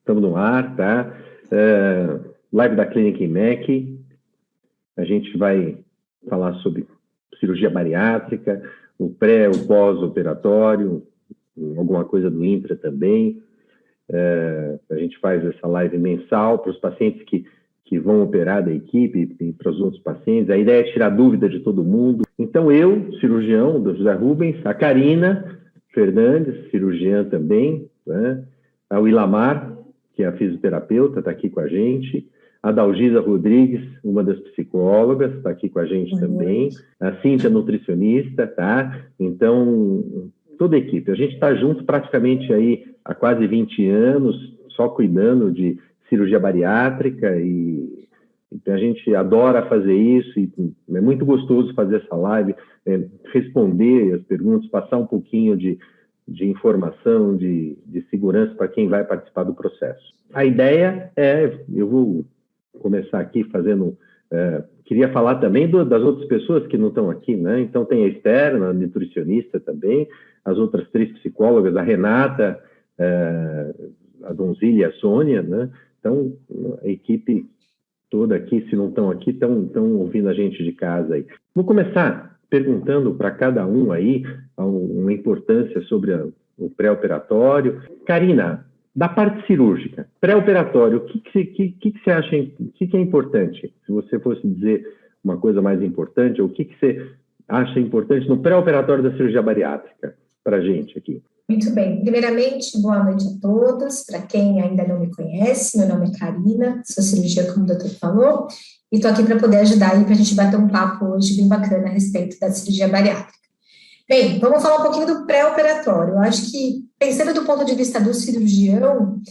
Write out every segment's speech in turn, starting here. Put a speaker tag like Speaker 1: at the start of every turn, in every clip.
Speaker 1: Estamos no ar, tá? Live da Clínica IMEC. A gente vai falar sobre cirurgia bariátrica, o pré, o pós-operatório, alguma coisa do intra também. A gente faz essa live mensal para os pacientes que vão operar da equipe e para os outros pacientes. A ideia é tirar dúvida de todo mundo. Então, eu, cirurgião do José Rubens, a Karina Fernandes, cirurgiã também, né? O Ilamar, que é a fisioterapeuta, está aqui com a gente. A Dalgisa Rodrigues, uma das psicólogas, está aqui com a gente também. A Cíntia, nutricionista, tá? Então, toda a equipe. A gente está junto praticamente aí há quase 20 anos, só cuidando de cirurgia bariátrica e então a gente adora fazer isso e é muito gostoso fazer essa live, responder as perguntas, passar um pouquinho de informação, de segurança para quem vai participar do processo. A ideia eu vou começar aqui fazendo, queria falar também das outras pessoas que não estão aqui, né? Então tem a Esther, a nutricionista também, as outras 3 psicólogas, a Renata, a Donzília e a Sônia, né? Então, a equipe toda aqui, se não estão aqui, estão ouvindo a gente de casa aí. Vou começar perguntando para cada um aí uma importância sobre o pré-operatório. Karina, da parte cirúrgica, pré-operatório, o que você acha, o que é importante? Se você fosse dizer uma coisa mais importante, ou o que você acha importante no pré-operatório da cirurgia bariátrica para a gente aqui?
Speaker 2: Muito bem. Primeiramente, boa noite a todos. Para quem ainda não me conhece, meu nome é Karina, sou cirurgiã, como o doutor falou, e estou aqui para poder ajudar aí para a gente bater um papo hoje bem bacana a respeito da cirurgia bariátrica. Bem, vamos falar um pouquinho do pré-operatório. Eu acho que, pensando do ponto de vista do cirurgião,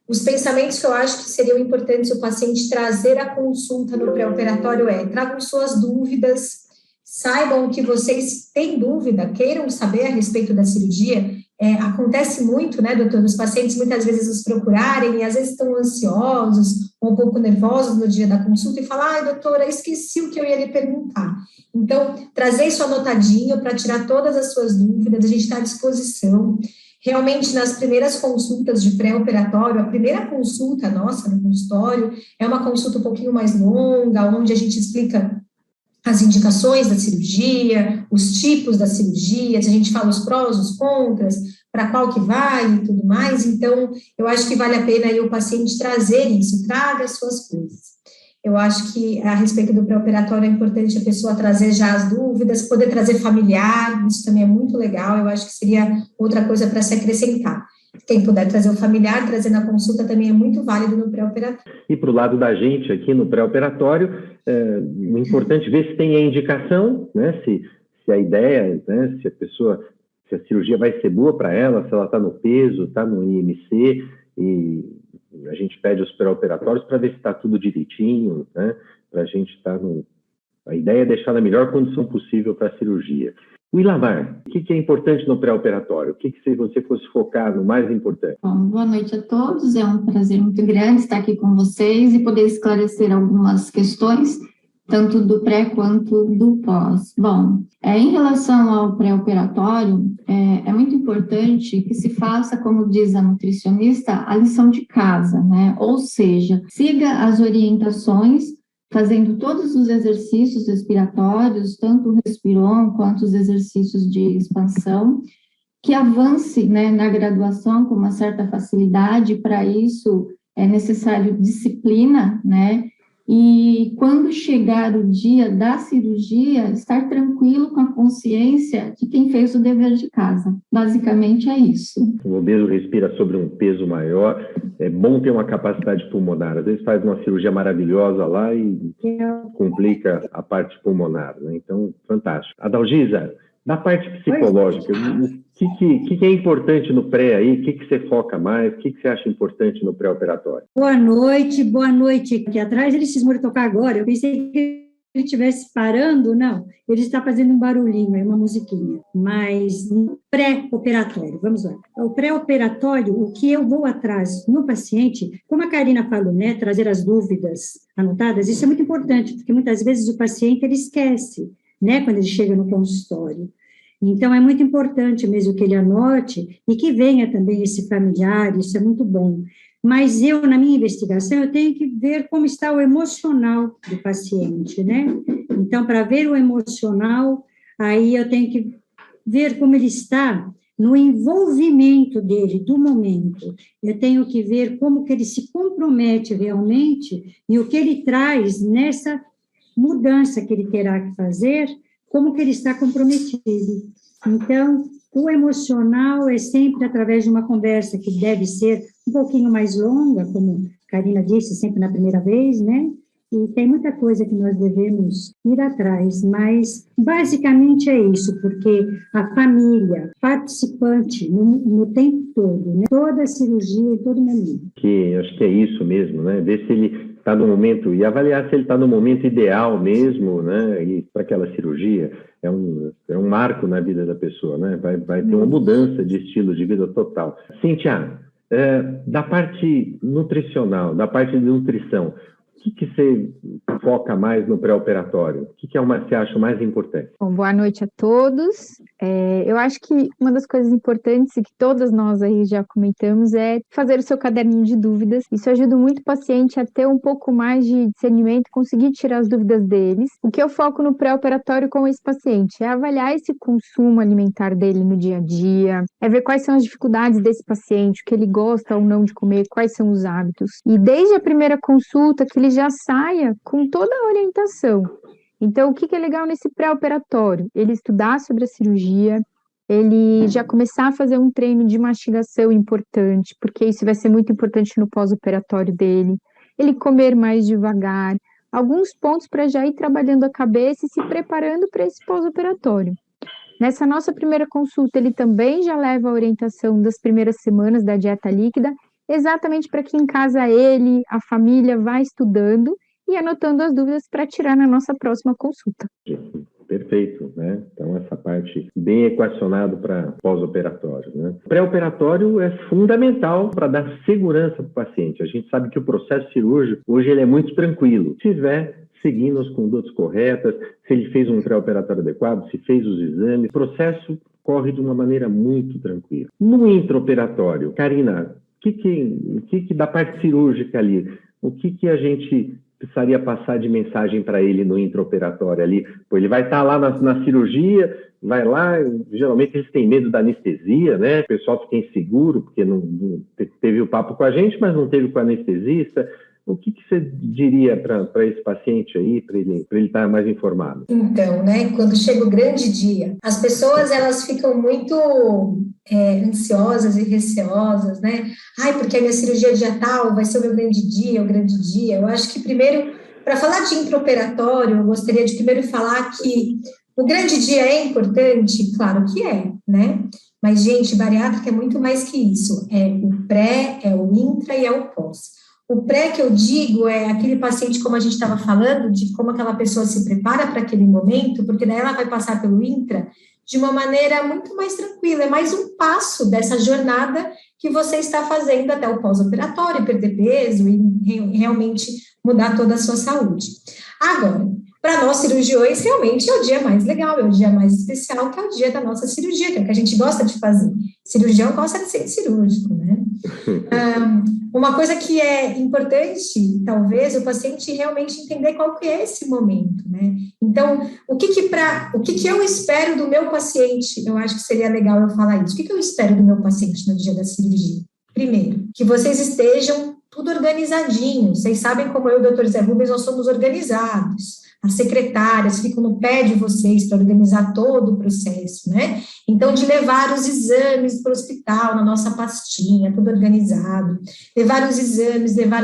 Speaker 2: os pensamentos que eu acho que seriam importantes o paciente trazer à consulta no pré-operatório tragam suas dúvidas, saibam que vocês têm dúvida, queiram saber a respeito da cirurgia. Acontece muito, né, doutor, os pacientes muitas vezes nos procurarem e às vezes estão ansiosos ou um pouco nervosos no dia da consulta e falam, ai, doutora, esqueci o que eu ia lhe perguntar. Então, trazer isso anotadinho para tirar todas as suas dúvidas, a gente está à disposição. Realmente, nas primeiras consultas de pré-operatório, a primeira consulta nossa no consultório é uma consulta um pouquinho mais longa, onde a gente explica as indicações da cirurgia, os tipos das cirurgias, a gente fala os prós, os contras, para qual que vai e tudo mais. Então, eu acho que vale a pena aí o paciente trazer isso, traga as suas coisas. Eu acho que, a respeito do pré-operatório, é importante a pessoa trazer já as dúvidas, poder trazer familiar, isso também é muito legal, eu acho que seria outra coisa para se acrescentar. Quem puder trazer o familiar, trazer na consulta, também é muito válido no pré-operatório.
Speaker 1: E para o lado da gente aqui no pré-operatório, é importante ver se tem a indicação, né, se a ideia, né, se a cirurgia vai ser boa para ela, se ela está no peso, está no IMC, e a gente pede os pré-operatórios para ver se está tudo direitinho, né, para a gente estar A ideia é deixar na melhor condição possível para a cirurgia. O Ilamar, o que é importante no pré-operatório? O que se você fosse focar no mais importante?
Speaker 3: Bom, boa noite a todos, é um prazer muito grande estar aqui com vocês e poder esclarecer algumas questões, tanto do pré quanto do pós. Bom, em relação ao pré-operatório, é muito importante que se faça, como diz a nutricionista, a lição de casa, né? Ou seja, siga as orientações, fazendo todos os exercícios respiratórios, tanto o respiron quanto os exercícios de expansão, que avance, né, na graduação com uma certa facilidade. Para isso é necessário disciplina, né, e quando chegar o dia da cirurgia, estar tranquilo com a consciência de quem fez o dever de casa. Basicamente é isso.
Speaker 1: O obeso respira sobre um peso maior, é bom ter uma capacidade pulmonar. Às vezes faz uma cirurgia maravilhosa lá e complica a parte pulmonar, né? Então, fantástico. Adalgisa, da parte psicológica, o que é importante no pré aí? O que você foca mais? O que você acha importante no pré-operatório?
Speaker 4: Boa noite. Aqui atrás ele cismou de tocar agora. Eu pensei que ele estivesse parando, não. Ele está fazendo um barulhinho, uma musiquinha. Mas no pré-operatório, vamos lá. O pré-operatório, o que eu vou atrás no paciente, como a Karina falou, né, trazer as dúvidas anotadas, isso é muito importante, porque muitas vezes o paciente ele esquece, né, quando ele chega no consultório. Então, é muito importante mesmo que ele anote e que venha também esse familiar, isso é muito bom. Mas na minha investigação, eu tenho que ver como está o emocional do paciente, né? Então, para ver o emocional, aí eu tenho que ver como ele está no envolvimento dele, do momento. Eu tenho que ver como que ele se compromete realmente e o que ele traz nessa mudança que ele terá que fazer, como que ele está comprometido. Então, o emocional é sempre através de uma conversa que deve ser um pouquinho mais longa, como a Karina disse, sempre na primeira vez, né? E tem muita coisa que nós devemos ir atrás, mas basicamente é isso, porque a família, participante no tempo todo, né? Toda a cirurgia e todo momento.
Speaker 1: Que acho que é isso mesmo, né? Ver se ele está no momento, e avaliar se ele está no momento ideal mesmo, né? E para aquela cirurgia, é um marco na vida da pessoa, né? Vai ter uma mudança de estilo de vida total. Cíntia, da parte nutricional, da parte de nutrição, o que você foca mais no pré-operatório? O que você acha mais importante?
Speaker 5: Bom, boa noite a todos. Eu acho que uma das coisas importantes e que todas nós aí já comentamos é fazer o seu caderninho de dúvidas. Isso ajuda muito o paciente a ter um pouco mais de discernimento, conseguir tirar as dúvidas deles. O que eu foco no pré-operatório com esse paciente é avaliar esse consumo alimentar dele no dia a dia, é ver quais são as dificuldades desse paciente, o que ele gosta ou não de comer, quais são os hábitos. E desde a primeira consulta, que ele já saia com toda a orientação. Então, o que é legal nesse pré-operatório? Ele estudar sobre a cirurgia, ele já começar a fazer um treino de mastigação importante, porque isso vai ser muito importante no pós-operatório dele. Ele comer mais devagar, alguns pontos para já ir trabalhando a cabeça e se preparando para esse pós-operatório. Nessa nossa primeira consulta, ele também já leva a orientação das primeiras semanas da dieta líquida, exatamente para que em casa ele, a família, vá estudando e anotando as dúvidas para tirar na nossa próxima consulta.
Speaker 1: Perfeito, né? Então, essa parte bem equacionado para pós-operatório, né? O pré-operatório é fundamental para dar segurança para o paciente. A gente sabe que o processo cirúrgico, hoje, ele é muito tranquilo. Se tiver seguindo as condutas corretas, se ele fez um pré-operatório adequado, se fez os exames, o processo corre de uma maneira muito tranquila. No intraoperatório, Karina, o que da parte cirúrgica ali, o que a gente precisaria passar de mensagem para ele no intraoperatório ali? Pô, ele vai estar lá na cirurgia, vai lá, geralmente eles têm medo da anestesia, né? O pessoal fica inseguro, porque não teve o papo com a gente, mas não teve com o anestesista. O que você diria para esse paciente aí, para ele estar mais informado?
Speaker 2: Então, né, quando chega o grande dia, as pessoas, elas ficam muito ansiosas e receosas, né? Ai, porque a minha cirurgia dia tal vai ser o meu grande dia, o grande dia. Eu acho que primeiro, para falar de intraoperatório, eu gostaria de primeiro falar que o grande dia é importante, claro que é, né? Mas, gente, bariátrica é muito mais que isso. É o pré, é o intra e é o pós. O pré que eu digo é aquele paciente, como a gente estava falando, de como aquela pessoa se prepara para aquele momento, porque daí ela vai passar pelo intra de uma maneira muito mais tranquila, é mais um passo dessa jornada que você está fazendo até o pós-operatório, perder peso e realmente mudar toda a sua saúde. Agora, para nós cirurgiões, realmente é o dia mais legal, é o dia mais especial, que é o dia da nossa cirurgia, que é o que a gente gosta de fazer. Cirurgião gosta de ser cirúrgico, né? Uma coisa que é importante, talvez, o paciente realmente entender qual que é esse momento, né? Então, o que eu espero do meu paciente? Eu acho que seria legal eu falar isso. O que eu espero do meu paciente no dia da cirurgia? Primeiro, que vocês estejam tudo organizadinho. Vocês sabem como eu e o Dr. Zé Rubens, nós somos organizados. As secretárias ficam no pé de vocês para organizar todo o processo, né? Então, de levar os exames para o hospital, na nossa pastinha, tudo organizado, levar os exames, levar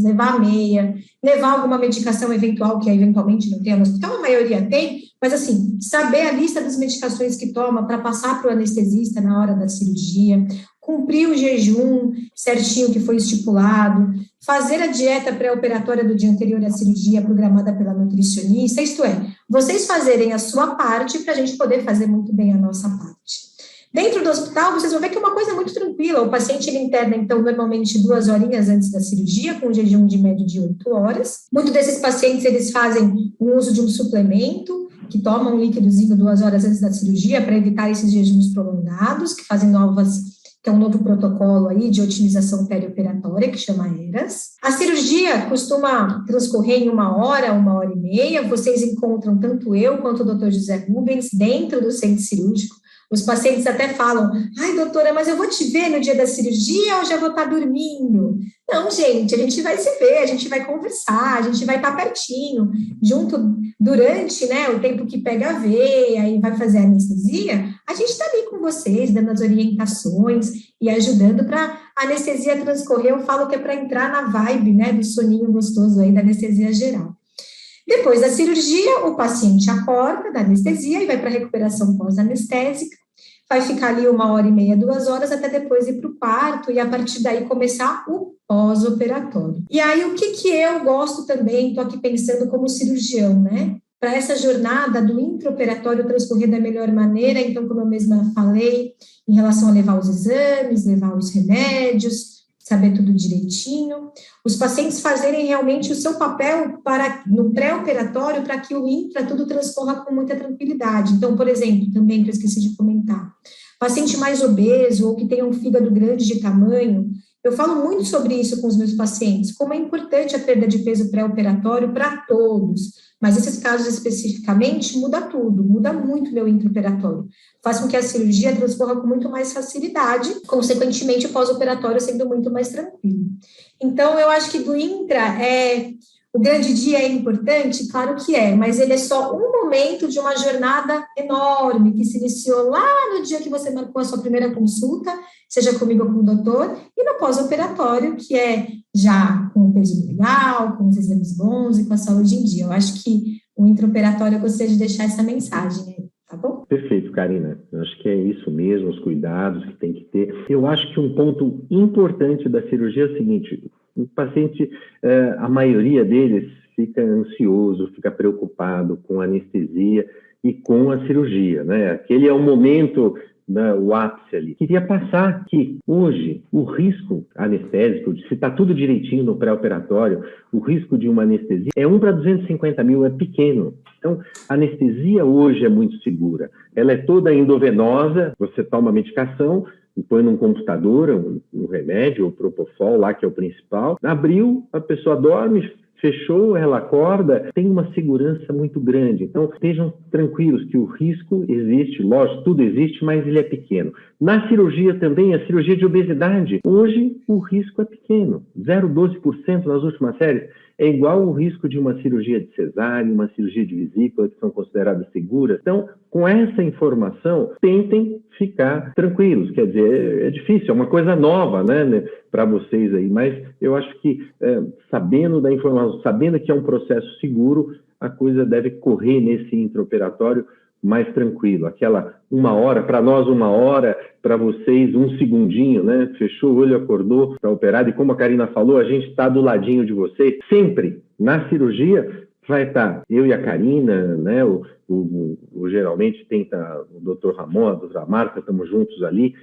Speaker 2: levar a meia, levar alguma medicação eventual, que eventualmente não tem no hospital, a maioria tem, mas assim, saber a lista das medicações que toma para passar para o anestesista na hora da cirurgia, cumprir o jejum certinho que foi estipulado, fazer a dieta pré-operatória do dia anterior à cirurgia programada pela nutricionista, isto é, vocês fazerem a sua parte para a gente poder fazer muito bem a nossa parte. Dentro do hospital, vocês vão ver que é uma coisa muito tranquila, o paciente ele interna, então, normalmente 2 horinhas antes da cirurgia, com um jejum de média de 8 horas. Muitos desses pacientes, eles fazem o uso de um suplemento, que tomam um líquidozinho 2 horas antes da cirurgia, para evitar esses jejuns prolongados, que fazem novas que é um novo protocolo aí de otimização perioperatória, que chama ERAS. A cirurgia costuma transcorrer em 1 hora, 1h30. Vocês encontram tanto eu quanto o Dr. José Rubens dentro do centro cirúrgico. Os pacientes até falam, ai, doutora, mas eu vou te ver no dia da cirurgia ou já vou estar dormindo? Não, gente, a gente vai se ver, a gente vai conversar, a gente vai estar pertinho, junto, durante, né, o tempo que pega a veia e vai fazer a anestesia, a gente está ali com vocês, dando as orientações e ajudando para a anestesia transcorrer. Eu falo que é para entrar na vibe, né, do soninho gostoso aí da anestesia geral. Depois da cirurgia, o paciente acorda da anestesia e vai para a recuperação pós-anestésica, vai ficar ali 1h30, 2 horas, até depois ir para o quarto e a partir daí começar o pós-operatório. E aí, o que eu gosto também, estou aqui pensando como cirurgião, né? Para essa jornada do intraoperatório transcorrer da melhor maneira, então, como eu mesma falei, em relação a levar os exames, levar os remédios, saber tudo direitinho, os pacientes fazerem realmente o seu papel no pré-operatório para que o intra tudo transcorra com muita tranquilidade. Então, por exemplo, também que eu esqueci de comentar, paciente mais obeso ou que tem um fígado grande de tamanho, eu falo muito sobre isso com os meus pacientes, como é importante a perda de peso pré-operatório para todos, mas esses casos especificamente muda tudo, muda muito meu intraoperatório, faz com que a cirurgia transcorra com muito mais facilidade, consequentemente o pós-operatório sendo muito mais tranquilo. Então, eu acho que do intra, o grande dia é importante, claro que é, mas ele é só um momento de uma jornada enorme, que se iniciou lá no dia que você marcou a sua primeira consulta, seja comigo ou com o doutor, e no pós-operatório, que é já com o peso legal, com os exames bons e com a saúde em dia. Eu acho que o intraoperatório eu gostaria de deixar essa mensagem aí, tá bom?
Speaker 1: Perfeito, Karina. Eu acho que é isso mesmo, os cuidados que tem que ter. Eu acho que um ponto importante da cirurgia é o seguinte: o paciente, a maioria deles fica ansioso, fica preocupado com a anestesia e com a cirurgia, né? Aquele é o momento, né, o ápice ali. Queria passar que hoje o risco anestésico, se está tudo direitinho no pré-operatório, o risco de uma anestesia é 1 para 250 mil, é pequeno. Então, a anestesia hoje é muito segura. Ela é toda endovenosa, você toma medicação, põe num computador um remédio, o Propofol lá, que é o principal. Abriu, a pessoa dorme, fechou, ela acorda, tem uma segurança muito grande. Então, estejam tranquilos que o risco existe, lógico, tudo existe, mas ele é pequeno. Na cirurgia também, a cirurgia de obesidade, hoje o risco é pequeno, 0,12% nas últimas séries. É igual o risco de uma cirurgia de cesárea, uma cirurgia de vesícula, que são consideradas seguras. Então, com essa informação, tentem ficar tranquilos. Quer dizer, é difícil, é uma coisa nova, né, para vocês aí, mas eu acho que sabendo da informação, sabendo que é um processo seguro, a coisa deve correr nesse intraoperatório mais tranquilo. Aquela 1 hora, para nós 1 hora, para vocês 1 segundinho, né? Fechou o olho, acordou, está operado. E como a Karina falou, a gente está do ladinho de vocês. Sempre, na cirurgia, vai estar eu e a Karina, né? Geralmente tem o Dr. Ramon, a doutora Marta, estamos juntos ali,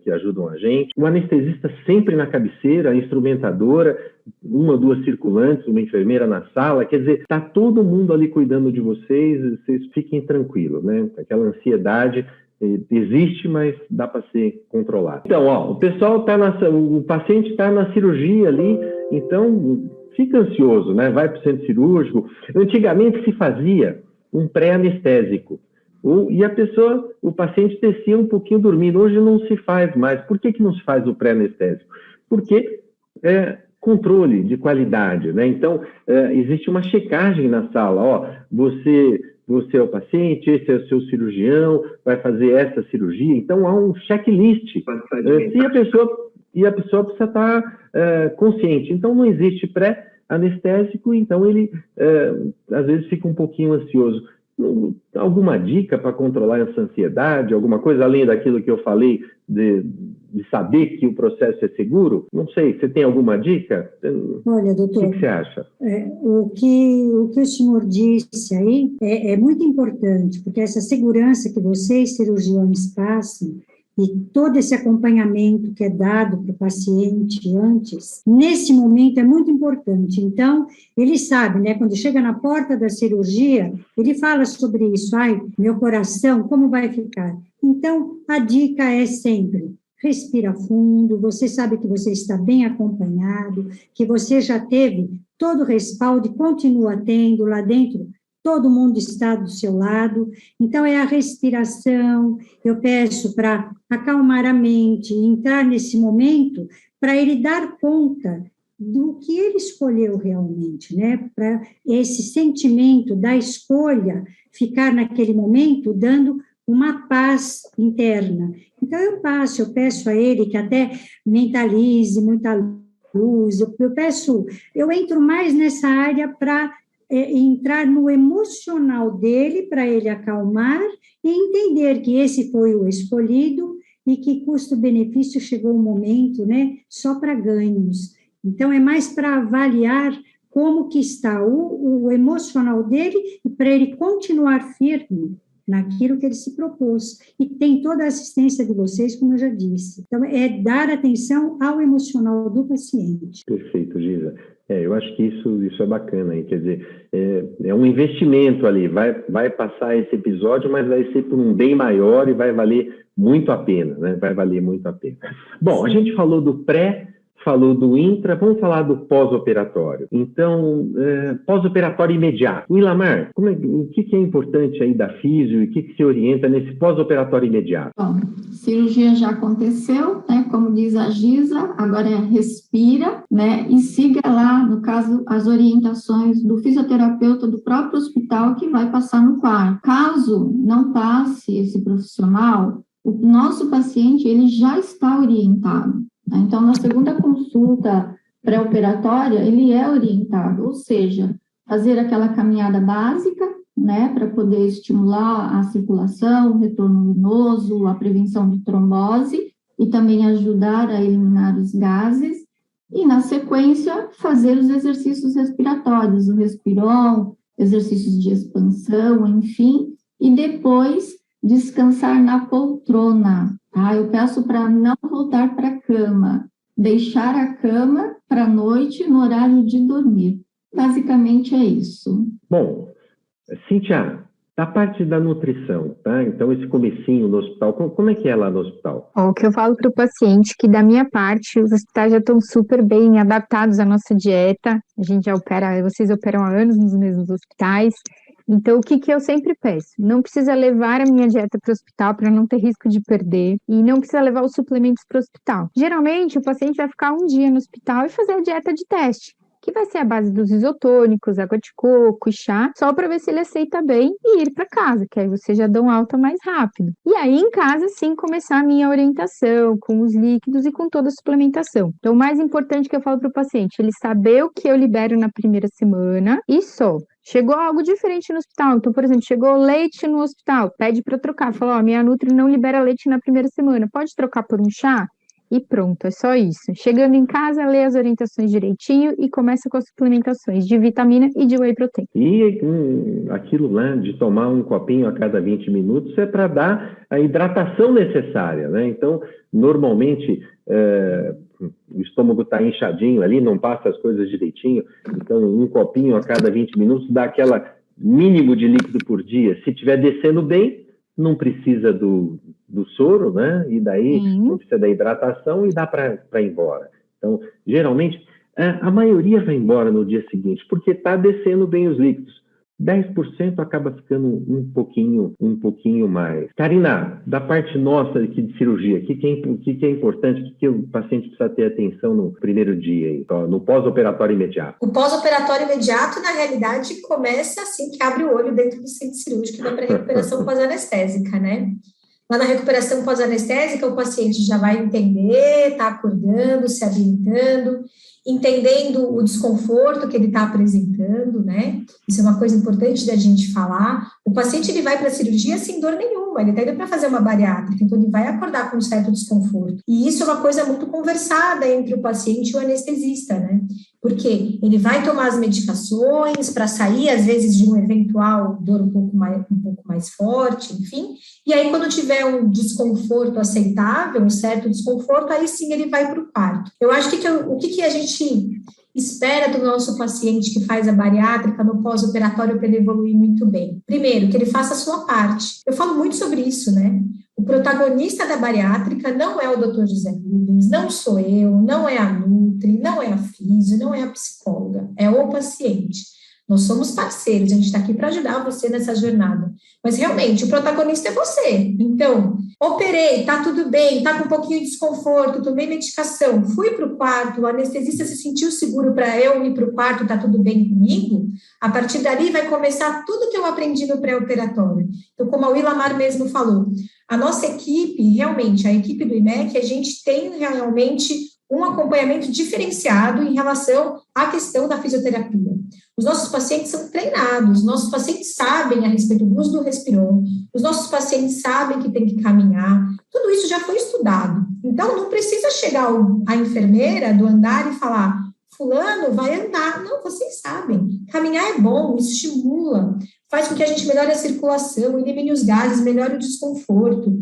Speaker 1: que ajudam a gente. O anestesista sempre na cabeceira, a instrumentadora, 1 ou 2 circulantes, uma enfermeira na sala, quer dizer, está todo mundo ali cuidando de vocês fiquem tranquilos, né? Aquela ansiedade existe, mas dá para ser controlado. Então, o paciente está na cirurgia ali, então fica ansioso, né? Vai para o centro cirúrgico. Antigamente se fazia um pré-anestésico. E o paciente descia um pouquinho dormindo. Hoje não se faz mais. Por que não se faz o pré-anestésico? Porque controle de qualidade, né? Então, existe uma checagem na sala. Ó, você é o paciente, esse é o seu cirurgião, vai fazer essa cirurgia. Então, há um checklist. E a pessoa precisa estar consciente. Então, não existe pré-anestésico, então ele, às vezes, fica um pouquinho ansioso. Alguma dica para controlar essa ansiedade? Alguma coisa além daquilo que eu falei de saber que o processo é seguro? Não sei, você tem alguma dica?
Speaker 4: Olha, doutor,
Speaker 1: o que você acha?
Speaker 4: O que o senhor disse aí é muito importante, porque essa segurança que vocês, cirurgiões, passam, e todo esse acompanhamento que é dado para o paciente antes, nesse momento é muito importante. Então, ele sabe, né, quando chega na porta da cirurgia, ele fala sobre isso, meu coração, como vai ficar? Então, a dica é sempre, respira fundo, você sabe que você está bem acompanhado, que você já teve todo o respaldo e continua tendo lá dentro, todo mundo está do seu lado. Então, é a respiração, eu peço para acalmar a mente, entrar nesse momento, para ele dar conta do que ele escolheu realmente, né? Para esse sentimento da escolha ficar naquele momento dando uma paz interna. Então, eu peço a ele que até mentalize muita luz, eu entro mais nessa área para entrar no emocional dele, para ele acalmar e entender que esse foi o escolhido e que custo-benefício chegou o momento, né, só para ganhos. Então, é mais para avaliar como que está o emocional dele e para ele continuar firme naquilo que ele se propôs. E tem toda a assistência de vocês, como eu já disse. Então, é dar atenção ao emocional do paciente.
Speaker 1: Perfeito, Giza. Eu acho que isso é bacana, hein? Quer dizer, é um investimento ali, vai passar esse episódio, mas vai ser por um bem maior e vai valer muito a pena, né? Vai valer muito a pena. Bom, a gente falou do pré, falou do intra, vamos falar do pós-operatório. Então, pós-operatório imediato. O Ilamar, o que é importante aí da físio e o que se orienta nesse pós-operatório imediato?
Speaker 3: Bom, cirurgia já aconteceu, né? Como diz a Giza, agora respira, né? E siga lá, no caso, as orientações do fisioterapeuta do próprio hospital que vai passar no quarto. Caso não passe esse profissional, o nosso paciente, ele já está orientado. Então, na segunda consulta pré-operatória, ele é orientado, ou seja, fazer aquela caminhada básica, né, para poder estimular a circulação, o retorno luminoso, a prevenção de trombose e também ajudar a eliminar os gases. E, na sequência, fazer os exercícios respiratórios, o respiron, exercícios de expansão, enfim, e depois descansar na poltrona. Eu peço para não voltar para a cama, deixar a cama para a noite no horário de dormir. Basicamente é isso.
Speaker 1: Bom, Cíntia, da parte da nutrição, tá? Então, esse comecinho no hospital, como é que é lá no hospital?
Speaker 5: O que eu falo para o paciente, que da minha parte, os hospitais já estão super bem adaptados à nossa dieta. A gente já vocês operam há anos nos mesmos hospitais. Então, o que eu sempre peço? Não precisa levar a minha dieta para o hospital para não ter risco de perder e não precisa levar os suplementos para o hospital. Geralmente, o paciente vai ficar um dia no hospital e fazer a dieta de teste, que vai ser a base dos isotônicos, água de coco e chá, só para ver se ele aceita bem e ir para casa, que aí vocês já dão alta mais rápido. E aí, em casa, sim, começar a minha orientação com os líquidos e com toda a suplementação. Então, o mais importante que eu falo para o paciente, ele saber o que eu libero na primeira semana e só. Chegou algo diferente no hospital, então, por exemplo, chegou leite no hospital, pede para trocar, fala, minha Nutri não libera leite na primeira semana, pode trocar por um chá? E pronto, é só isso. Chegando em casa, lê as orientações direitinho e começa com as suplementações de vitamina e de whey protein.
Speaker 1: E aquilo lá de tomar um copinho a cada 20 minutos é para dar a hidratação necessária, né? Então, normalmente, o estômago está inchadinho ali, não passa as coisas direitinho, então um copinho a cada 20 minutos dá aquela mínimo de líquido por dia. Se estiver descendo bem, não precisa do soro, né? E daí não precisa da hidratação e dá para ir embora. Então, geralmente, a maioria vai embora no dia seguinte, porque está descendo bem os líquidos. 10% acaba ficando um pouquinho mais. Karina, da parte nossa aqui de cirurgia, o que é importante, o que o paciente precisa ter atenção no primeiro dia, aí, no pós-operatório imediato?
Speaker 2: O pós-operatório imediato, na realidade, começa assim que abre o olho dentro do centro cirúrgico da pré-recuperação pós-anestésica, né? Lá na recuperação pós-anestésica, o paciente já vai entender, está acordando, se habilitando, entendendo o desconforto que ele está apresentando, né? Isso é uma coisa importante da gente falar. O paciente, ele vai para a cirurgia sem dor nenhuma, ele está indo para fazer uma bariátrica, então ele vai acordar com um certo desconforto. E isso é uma coisa muito conversada entre o paciente e o anestesista, né? Porque ele vai tomar as medicações para sair, às vezes, de um eventual dor um pouco mais forte, enfim, e aí quando tiver um desconforto aceitável, um certo desconforto, aí sim ele vai para o quarto. Eu acho que o que a gente espera do nosso paciente que faz a bariátrica no pós-operatório para ele evoluir muito bem? Primeiro, que ele faça a sua parte. Eu falo muito sobre isso, né? O protagonista da bariátrica não é o Dr. José Rubens, não sou eu, não é a Nutri, não é a fisio, não é a psicóloga, é o paciente. Nós somos parceiros, a gente está aqui para ajudar você nessa jornada. Mas, realmente, o protagonista é você. Então, operei, está tudo bem, está com um pouquinho de desconforto, tomei medicação, fui para o quarto, o anestesista se sentiu seguro para eu ir para o quarto, está tudo bem comigo? A partir dali vai começar tudo que eu aprendi no pré-operatório. Então, como a Willamar mesmo falou, a nossa equipe, realmente, a equipe do IMEC, a gente tem realmente um acompanhamento diferenciado em relação à questão da fisioterapia. Os nossos pacientes são treinados, nossos pacientes sabem a respeito do uso do Respiron, os nossos pacientes sabem que tem que caminhar, tudo isso já foi estudado. Então, não precisa chegar a enfermeira do andar e falar, fulano vai andar. Não, vocês sabem, caminhar é bom, isso estimula, faz com que a gente melhore a circulação, elimine os gases, melhore o desconforto.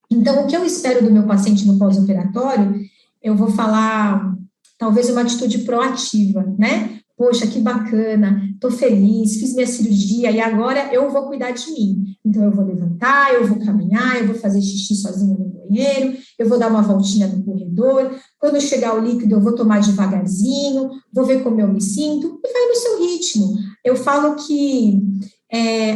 Speaker 2: Então, o que eu espero do meu paciente no pós-operatório, eu vou falar, talvez uma atitude proativa, né? Poxa, que bacana, estou feliz, fiz minha cirurgia e agora eu vou cuidar de mim. Então, eu vou levantar, eu vou caminhar, eu vou fazer xixi sozinha no banheiro, eu vou dar uma voltinha no corredor, quando chegar o líquido eu vou tomar devagarzinho, vou ver como eu me sinto, e vai no seu ritmo. Eu falo que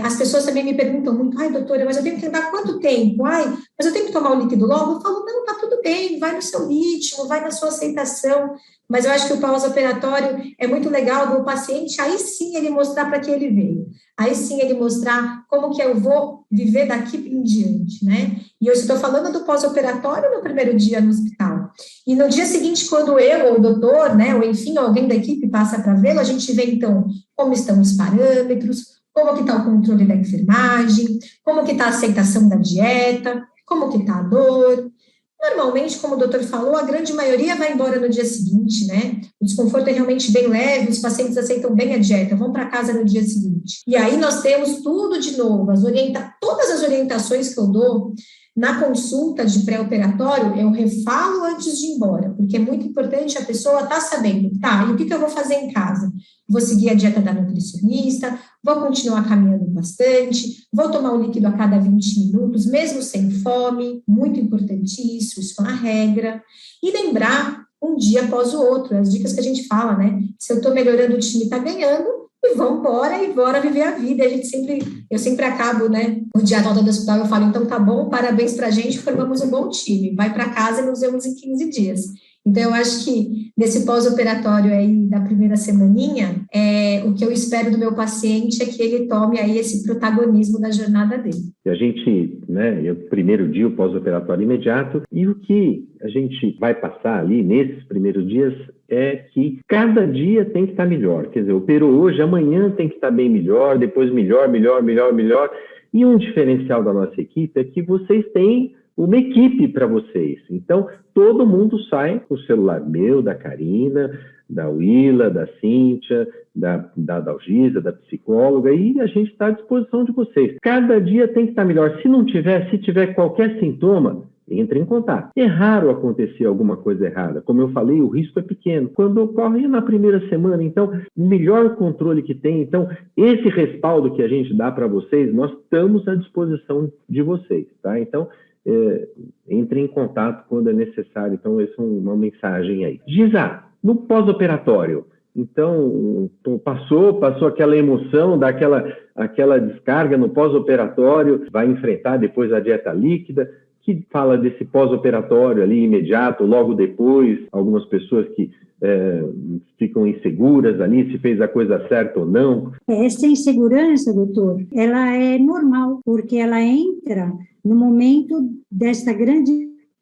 Speaker 2: as pessoas também me perguntam muito, ai, doutora, mas eu tenho que andar quanto tempo? Ai, mas eu tenho que tomar o líquido logo? Eu falo, não, tá tudo bem, vai no seu ritmo, vai na sua aceitação. Mas eu acho que o pós-operatório é muito legal do paciente, aí sim ele mostrar para que ele veio. Aí sim ele mostrar como que eu vou viver daqui em diante, né? E eu estou falando do pós-operatório no primeiro dia no hospital. E no dia seguinte, quando eu ou o doutor, né, ou enfim, alguém da equipe passa para vê-lo, a gente vê, então, como estão os parâmetros, como que está o controle da enfermagem, como que está a aceitação da dieta, como que está a dor. Normalmente, como o doutor falou, a grande maioria vai embora no dia seguinte, né? O desconforto é realmente bem leve, os pacientes aceitam bem a dieta, vão para casa no dia seguinte. E aí nós temos tudo de novo, todas as orientações que eu dou na consulta de pré-operatório, eu refalo antes de ir embora, porque é muito importante a pessoa estar sabendo, tá, e o que eu vou fazer em casa? Vou seguir a dieta da nutricionista, vou continuar caminhando bastante, vou tomar um líquido a cada 20 minutos, mesmo sem fome, muito importante isso é uma regra, e lembrar um dia após o outro, as dicas que a gente fala, né, se eu estou melhorando, o time está ganhando, e vamos embora e bora viver a vida. Eu sempre acabo, né, o dia da volta do hospital, eu falo, então tá bom, parabéns pra gente, formamos um bom time, vai para casa e nos vemos em 15 dias. Então, eu acho que nesse pós-operatório aí da primeira semaninha, o que eu espero do meu paciente é que ele tome aí esse protagonismo da jornada dele.
Speaker 1: A gente, né, o primeiro dia, o pós-operatório imediato, e o que a gente vai passar ali nesses primeiros dias é que cada dia tem que estar melhor. Quer dizer, operou hoje, amanhã tem que estar bem melhor, depois melhor. E um diferencial da nossa equipe é que vocês têm uma equipe para vocês. Então, todo mundo sai com o celular meu, da Karina, da Willa, da Cíntia, da Dalgisa, da psicóloga, e a gente está à disposição de vocês. Cada dia tem que estar melhor. Se tiver qualquer sintoma, entre em contato. É raro acontecer alguma coisa errada. Como eu falei, o risco é pequeno. Quando ocorre na primeira semana, então, o melhor controle que tem. Então, esse respaldo que a gente dá para vocês, nós estamos à disposição de vocês, tá? Então, entre em contato quando é necessário. Então, essa é uma mensagem aí. Giza, no pós-operatório, então, passou aquela emoção, aquela descarga no pós-operatório, vai enfrentar depois a dieta líquida, que fala desse pós-operatório ali imediato, logo depois, algumas pessoas que ficam inseguras ali, se fez a coisa certa ou não.
Speaker 4: Essa insegurança, doutor, ela é normal, porque ela entra no momento dessa grande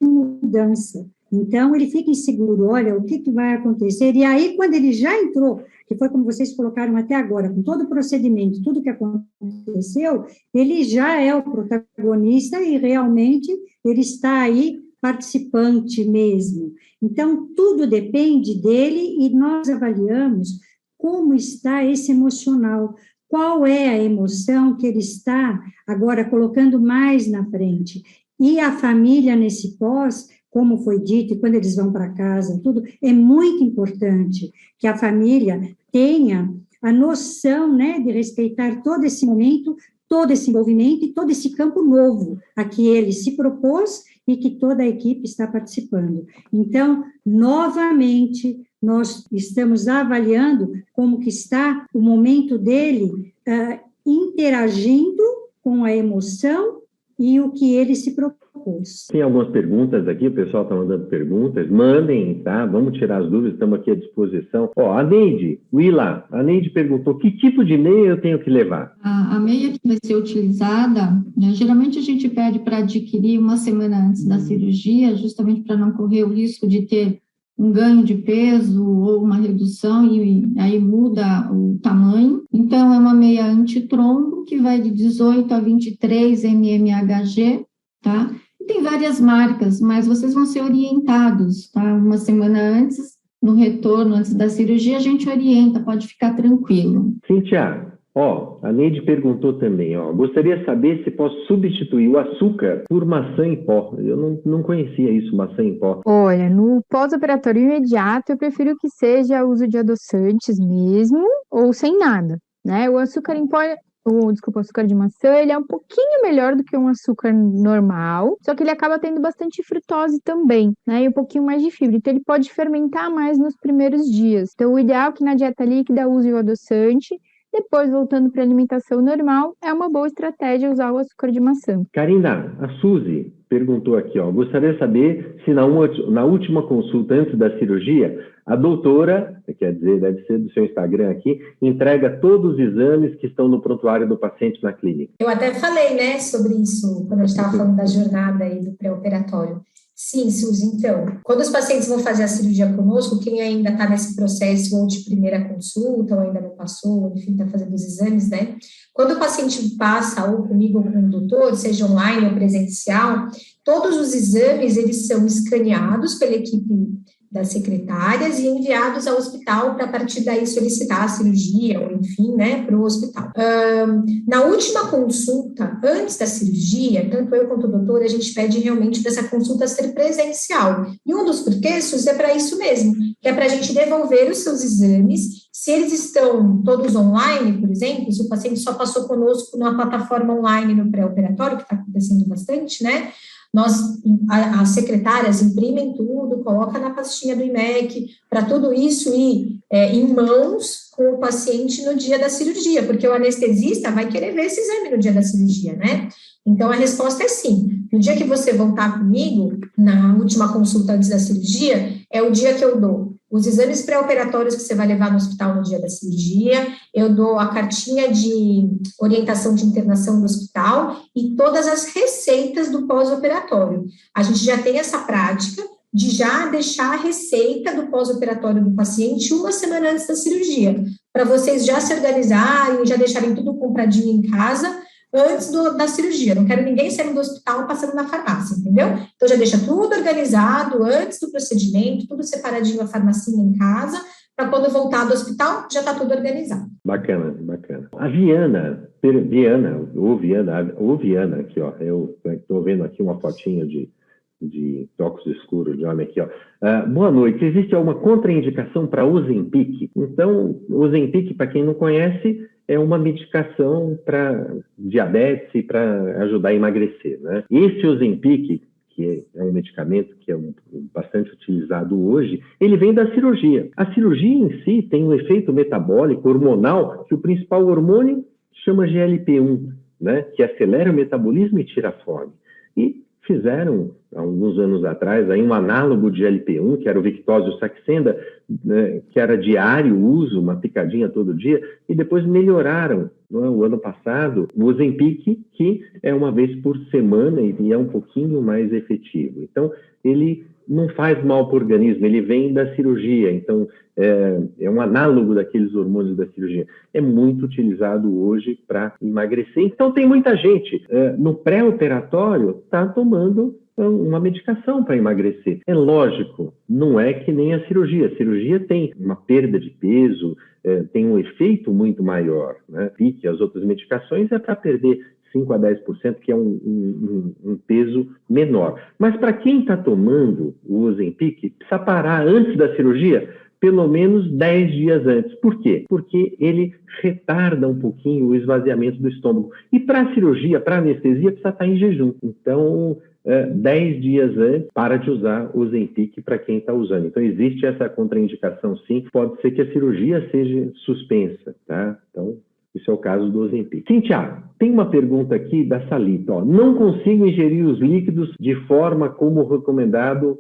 Speaker 4: mudança. Então, ele fica inseguro, olha, o que vai acontecer? E aí, quando ele já entrou, que foi como vocês colocaram até agora, com todo o procedimento, tudo que aconteceu, ele já é o protagonista e realmente ele está aí participante mesmo. Então, tudo depende dele e nós avaliamos como está esse emocional, qual é a emoção que ele está agora colocando mais na frente. E a família nesse pós, como foi dito, e quando eles vão para casa, tudo, é muito importante que a família tenha a noção, né, de respeitar todo esse momento todo esse envolvimento e todo esse campo novo a que ele se propôs e que toda a equipe está participando. Então, novamente, nós estamos avaliando como que está o momento dele interagindo com a emoção e o que ele se propôs.
Speaker 1: Tem algumas perguntas aqui, o pessoal está mandando perguntas, mandem, tá? Vamos tirar as dúvidas, estamos aqui à disposição. A Neide, a Neide perguntou, que tipo de meia eu tenho que levar?
Speaker 3: A meia que vai ser utilizada, né, geralmente a gente pede para adquirir uma semana antes da cirurgia, justamente para não correr o risco de ter um ganho de peso ou uma redução e aí muda o tamanho. Então, é uma meia antitrombo que vai de 18 a 23 mmHg, tá? E tem várias marcas, mas vocês vão ser orientados, tá? Uma semana antes, no retorno, antes da cirurgia, a gente orienta, pode ficar tranquilo.
Speaker 1: Cíntia, a Neide perguntou também, gostaria de saber se posso substituir o açúcar por maçã em pó. Eu não conhecia isso, maçã em pó.
Speaker 5: Olha, no pós-operatório imediato, eu prefiro que seja o uso de adoçantes mesmo, ou sem nada, né? O açúcar em pó, o açúcar de maçã, ele é um pouquinho melhor do que um açúcar normal, só que ele acaba tendo bastante frutose também, né? E um pouquinho mais de fibra, então ele pode fermentar mais nos primeiros dias. Então, o ideal é que na dieta líquida use o adoçante. Depois, voltando para a alimentação normal, é uma boa estratégia usar o açúcar de maçã.
Speaker 1: Karina, a Suzy perguntou aqui, gostaria de saber se na última consulta antes da cirurgia, a doutora, quer dizer, deve ser do seu Instagram aqui, entrega todos os exames que estão no prontuário do paciente na clínica.
Speaker 2: Eu até falei, né, sobre isso, quando a gente estava falando da jornada aí do pré-operatório. Sim, Suzy, então, quando os pacientes vão fazer a cirurgia conosco, quem ainda está nesse processo ou de primeira consulta, ou ainda não passou, enfim, está fazendo os exames, né? Quando o paciente passa, ou comigo ou com o doutor, seja online ou presencial, todos os exames, eles são escaneados pela equipe das secretárias e enviados ao hospital para, a partir daí, solicitar a cirurgia, ou enfim, né, para o hospital. Na última consulta, antes da cirurgia, tanto eu quanto o doutor, a gente pede realmente para essa consulta ser presencial. E um dos porquês é para isso mesmo, que é para a gente devolver os seus exames. Se eles estão todos online, por exemplo, se o paciente só passou conosco numa plataforma online no pré-operatório, que está acontecendo bastante, né? As secretárias imprimem tudo, colocam na pastinha do IMEC, para tudo isso ir em mãos com o paciente no dia da cirurgia, porque o anestesista vai querer ver esse exame no dia da cirurgia, né? Então, a resposta é sim. No dia que você voltar comigo, na última consulta antes da cirurgia, é o dia que eu dou os exames pré-operatórios que você vai levar no hospital no dia da cirurgia, eu dou a cartinha de orientação de internação do hospital e todas as receitas do pós-operatório. A gente já tem essa prática de já deixar a receita do pós-operatório do paciente uma semana antes da cirurgia, para vocês já se organizarem, já deixarem tudo compradinho em casa, antes da cirurgia. Não quero ninguém saindo do hospital passando na farmácia, entendeu? Então, já deixa tudo organizado antes do procedimento, tudo separadinho, a farmacinha em casa, para quando voltar do hospital, já está tudo organizado.
Speaker 1: Bacana, bacana. A Viana aqui, eu estou vendo aqui uma fotinha de óculos escuros de homem aqui, boa noite, existe alguma contraindicação para Ozempic? Então, Ozempic, para quem não conhece, é uma medicação para diabetes e para ajudar a emagrecer, né? Esse Ozempic, que é um medicamento que é bastante utilizado hoje, ele vem da cirurgia. A cirurgia em si tem um efeito metabólico, hormonal, que o principal hormônio chama GLP-1, né? Que acelera o metabolismo e tira a fome. E fizeram, há alguns anos atrás, aí um análogo de GLP-1, que era o Victoza e o Saxenda, né, que era diário uso, uma picadinha todo dia, e depois melhoraram, o ano passado, o Ozempic, que é uma vez por semana e é um pouquinho mais efetivo. Então, ele não faz mal para o organismo, ele vem da cirurgia, então é um análogo daqueles hormônios da cirurgia. É muito utilizado hoje para emagrecer. Então, tem muita gente no pré-operatório está tomando uma medicação para emagrecer. É lógico, não é que nem a cirurgia. A cirurgia tem uma perda de peso, tem um efeito muito maior, né? E que as outras medicações é para perder 5 a 10%, que é um peso menor. Mas para quem está tomando o Ozempic, precisa parar antes da cirurgia pelo menos 10 dias antes. Por quê? Porque ele retarda um pouquinho o esvaziamento do estômago. E para a cirurgia, para a anestesia, precisa estar em jejum. Então, 10 dias antes, para de usar o Ozempic para quem está usando. Então, existe essa contraindicação, sim. Pode ser que a cirurgia seja suspensa, tá? Então, isso é o caso do Ozempic. Cíntia, tem uma pergunta aqui da Salita. Ó. Não consigo ingerir os líquidos de forma como recomendado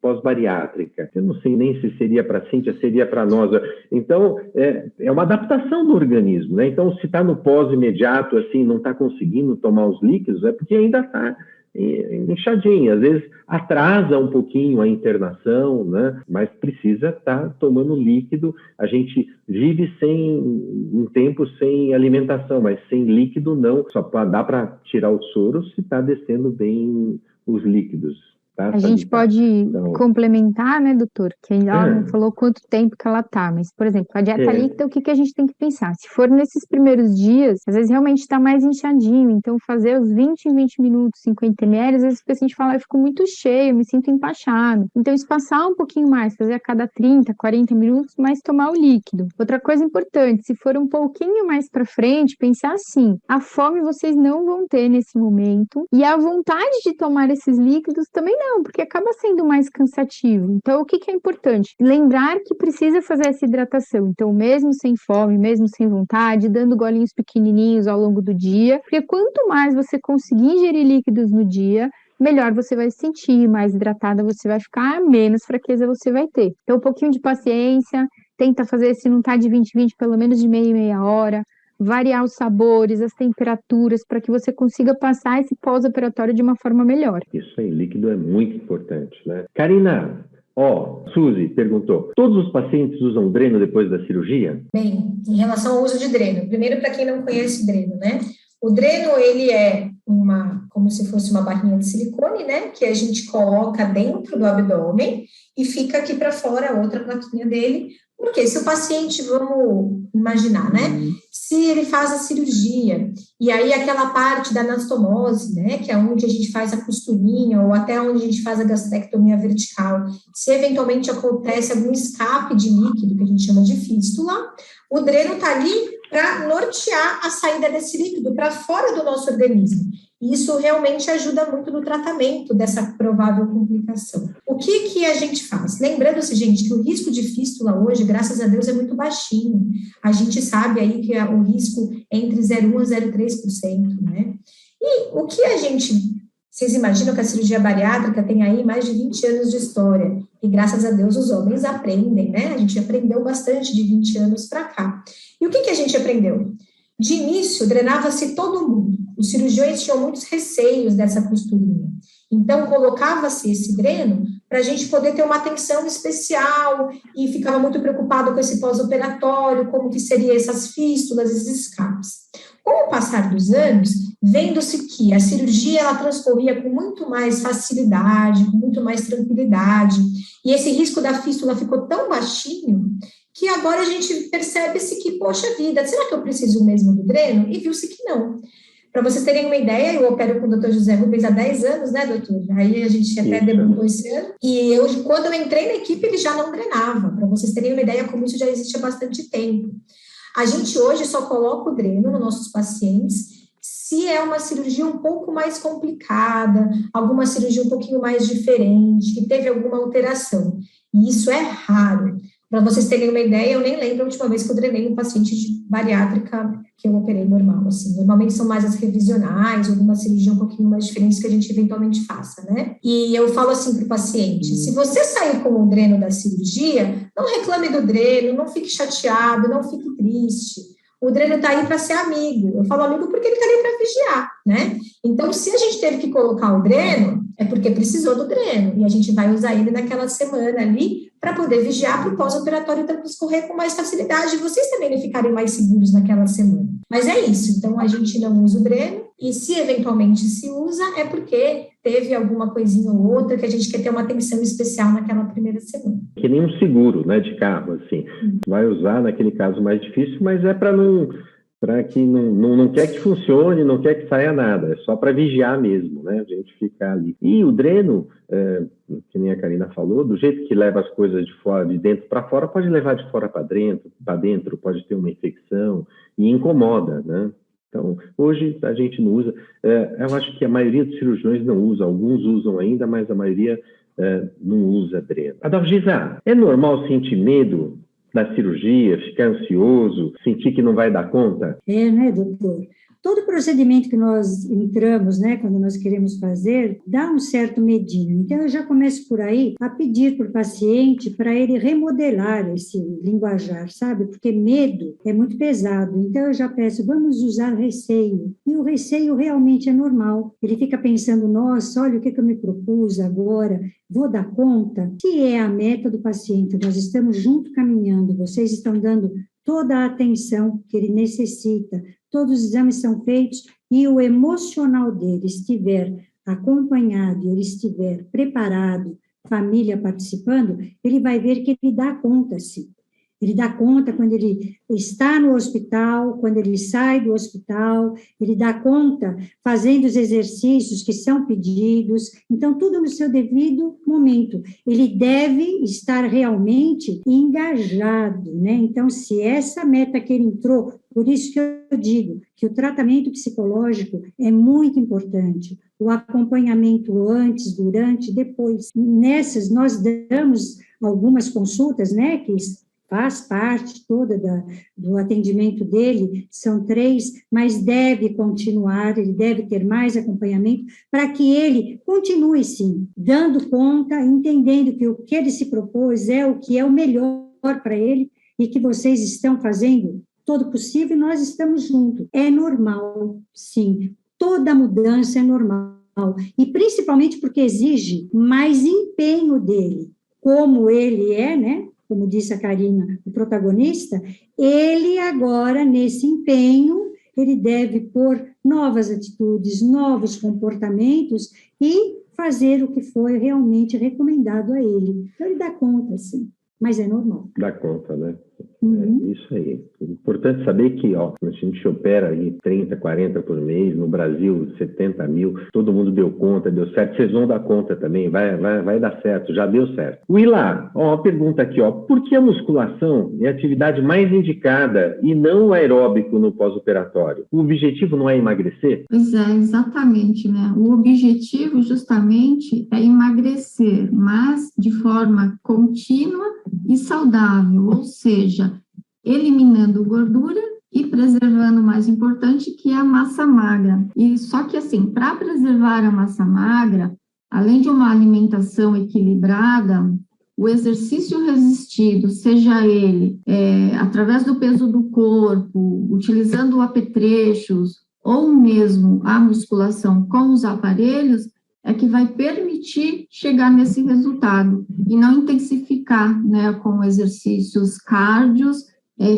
Speaker 1: pós-bariátrica. Eu não sei nem se seria para a Cíntia, seria para nós. Então, é uma adaptação do organismo, né? Então, se está no pós-imediato, assim, não está conseguindo tomar os líquidos, é porque ainda está inchadinho. Às vezes atrasa um pouquinho a internação, né? Mas precisa estar tomando líquido. A gente vive um tempo sem alimentação, mas sem líquido não. Só dá para tirar o soro se está descendo bem os líquidos. Tá,
Speaker 5: a gente pode complementar, né, doutor? Que ela não falou quanto tempo que ela tá, mas, por exemplo, a dieta líquida, o que a gente tem que pensar? Se for nesses primeiros dias, às vezes realmente está mais inchadinho, então fazer os 20 em 20 minutos, 50 ml, às vezes o paciente fala, eu fico muito cheio, eu me sinto empachado. Então, espaçar um pouquinho mais, fazer a cada 30, 40 minutos, mas tomar o líquido. Outra coisa importante, se for um pouquinho mais para frente, pensar assim, a fome vocês não vão ter nesse momento, e a vontade de tomar esses líquidos também não, porque acaba sendo mais cansativo. Então, o que é importante? Lembrar que precisa fazer essa hidratação. Então, mesmo sem fome, mesmo sem vontade, dando golinhos pequenininhos ao longo do dia, porque quanto mais você conseguir ingerir líquidos no dia, melhor você vai se sentir, mais hidratada você vai ficar, menos fraqueza você vai ter. Então, um pouquinho de paciência, tenta fazer, se não tá de 20-20, pelo menos de meia hora, variar os sabores, as temperaturas, para que você consiga passar esse pós-operatório de uma forma melhor.
Speaker 1: Isso aí, líquido é muito importante, né? Karina, Suzy perguntou, todos os pacientes usam dreno depois da cirurgia?
Speaker 2: Bem, em relação ao uso de dreno, primeiro para quem não conhece o dreno, né? O dreno, ele é como se fosse uma barrinha de silicone, né? Que a gente coloca dentro do abdômen e fica aqui para fora a outra plaquinha dele. Porque se o paciente, vamos imaginar, né? Se ele faz a cirurgia, e aí aquela parte da anastomose, né? Que é onde a gente faz a costurinha, ou até onde a gente faz a gastrectomia vertical, se eventualmente acontece algum escape de líquido, que a gente chama de fístula, o dreno está ali para nortear a saída desse líquido para fora do nosso organismo. E isso realmente ajuda muito no tratamento dessa provável complicação. O que a gente faz? Lembrando-se, gente, que o risco de fístula hoje, graças a Deus, é muito baixinho. A gente sabe aí que o risco é entre 0,1% a 0,3%, né? E o que vocês imaginam que a cirurgia bariátrica tem aí mais de 20 anos de história, e graças a Deus os homens aprendem, né? A gente aprendeu bastante de 20 anos para cá. E o que a gente aprendeu? De início, drenava-se todo mundo. Os cirurgiões tinham muitos receios dessa costurinha. Então, colocava-se esse dreno para a gente poder ter uma atenção especial e ficava muito preocupado com esse pós-operatório, como que seriam essas fístulas, esses escapes. Com o passar dos anos, vendo-se que a cirurgia ela transcorria com muito mais facilidade, com muito mais tranquilidade, e esse risco da fístula ficou tão baixinho que agora a gente percebe-se que, poxa vida, será que eu preciso mesmo do dreno? E viu-se que não. Para vocês terem uma ideia, eu opero com o Dr. José Rubens há 10 anos, né, doutor? Aí a gente até debutou esse ano. E quando eu entrei na equipe, ele já não drenava. Para vocês terem uma ideia, como isso já existe há bastante tempo. A gente hoje só coloca o dreno nos nossos pacientes se é uma cirurgia um pouco mais complicada, alguma cirurgia um pouquinho mais diferente, que teve alguma alteração. E isso é raro. Para vocês terem uma ideia, eu nem lembro a última vez que eu drenei um paciente de bariátrica que eu operei normal, assim. Normalmente são mais as revisionais, alguma cirurgia um pouquinho mais diferente que a gente eventualmente faça, né? E eu falo assim para o paciente, se você sair com o dreno da cirurgia, não reclame do dreno, não fique chateado, não fique triste. O dreno está aí para ser amigo. Eu falo amigo porque ele está ali para vigiar, né? Então, se a gente teve que colocar o dreno, é porque precisou do dreno. E a gente vai usar ele naquela semana ali para poder vigiar para o pós-operatório transcorrer com mais facilidade e vocês também não ficarem mais seguros naquela semana. Mas é isso. Então, a gente não usa o dreno e se eventualmente se usa, é porque teve alguma coisinha ou outra que a gente quer ter uma atenção especial naquela primeira semana.
Speaker 1: Que nem um seguro, né, de carro, assim. Vai usar naquele caso mais difícil, mas é para não para que não quer que funcione, não quer que saia nada, é só para vigiar mesmo, né? A gente ficar ali. E o dreno, que nem a Karina falou, do jeito que leva as coisas de dentro para fora, pode levar de fora para dentro, pode ter uma infecção e incomoda, né? Então, hoje a gente não usa, eu acho que a maioria dos cirurgiões não usa, alguns usam ainda, mas a maioria não usa dreno. Adalgisa, é normal sentir medo da cirurgia, ficar ansioso, sentir que não vai dar conta?
Speaker 4: Né, doutor? Todo procedimento que nós entramos, né, quando nós queremos fazer, dá um certo medinho. Então, eu já começo por aí a pedir para o paciente para ele remodelar esse linguajar, sabe? Porque medo é muito pesado. Então, eu já peço, vamos usar receio. E o receio realmente é normal. Ele fica pensando, nossa, olha o que eu me propus agora, vou dar conta? Se é a meta do paciente, nós estamos junto caminhando, vocês estão dando toda a atenção que ele necessita, todos os exames são feitos e o emocional dele estiver acompanhado, ele estiver preparado, família participando, ele vai ver que ele dá conta, sim. Ele dá conta quando ele está no hospital, quando ele sai do hospital, ele dá conta fazendo os exercícios que são pedidos, então tudo no seu devido momento. Ele deve estar realmente engajado, né? Então, se essa meta que ele entrou, por isso que eu digo que o tratamento psicológico é muito importante, o acompanhamento antes, durante, depois. Nessas, nós damos algumas consultas, né, que faz parte toda do atendimento dele, são 3, mas deve continuar, ele deve ter mais acompanhamento, para que ele continue, sim, dando conta, entendendo que o que ele se propôs é o que é o melhor para ele, e que vocês estão fazendo todo possível, e nós estamos juntos. É normal, sim, toda mudança é normal, e principalmente porque exige mais empenho dele, como ele é, né? Como disse a Karina, o protagonista, ele agora, nesse empenho, ele deve pôr novas atitudes, novos comportamentos e fazer o que foi realmente recomendado a ele. Então, ele dá conta, sim, mas é normal.
Speaker 1: Dá conta, né? É isso aí. Importante saber que, a gente opera aí 30, 40 por mês, no Brasil 70 mil, todo mundo deu conta, deu certo, vocês vão dar conta também, vai dar certo, já deu certo. Willa, uma pergunta aqui, por que a musculação é a atividade mais indicada e não o aeróbico no pós-operatório? O objetivo não é emagrecer?
Speaker 3: Pois é, exatamente, né? O objetivo justamente é emagrecer, mas de forma contínua e saudável, ou seja, eliminando gordura e preservando o mais importante, que é a massa magra. E só que assim, para preservar a massa magra, além de uma alimentação equilibrada, o exercício resistido, seja ele através do peso do corpo, utilizando apetrechos, ou mesmo a musculação com os aparelhos, é que vai permitir chegar nesse resultado e não intensificar, né, com exercícios cárdios,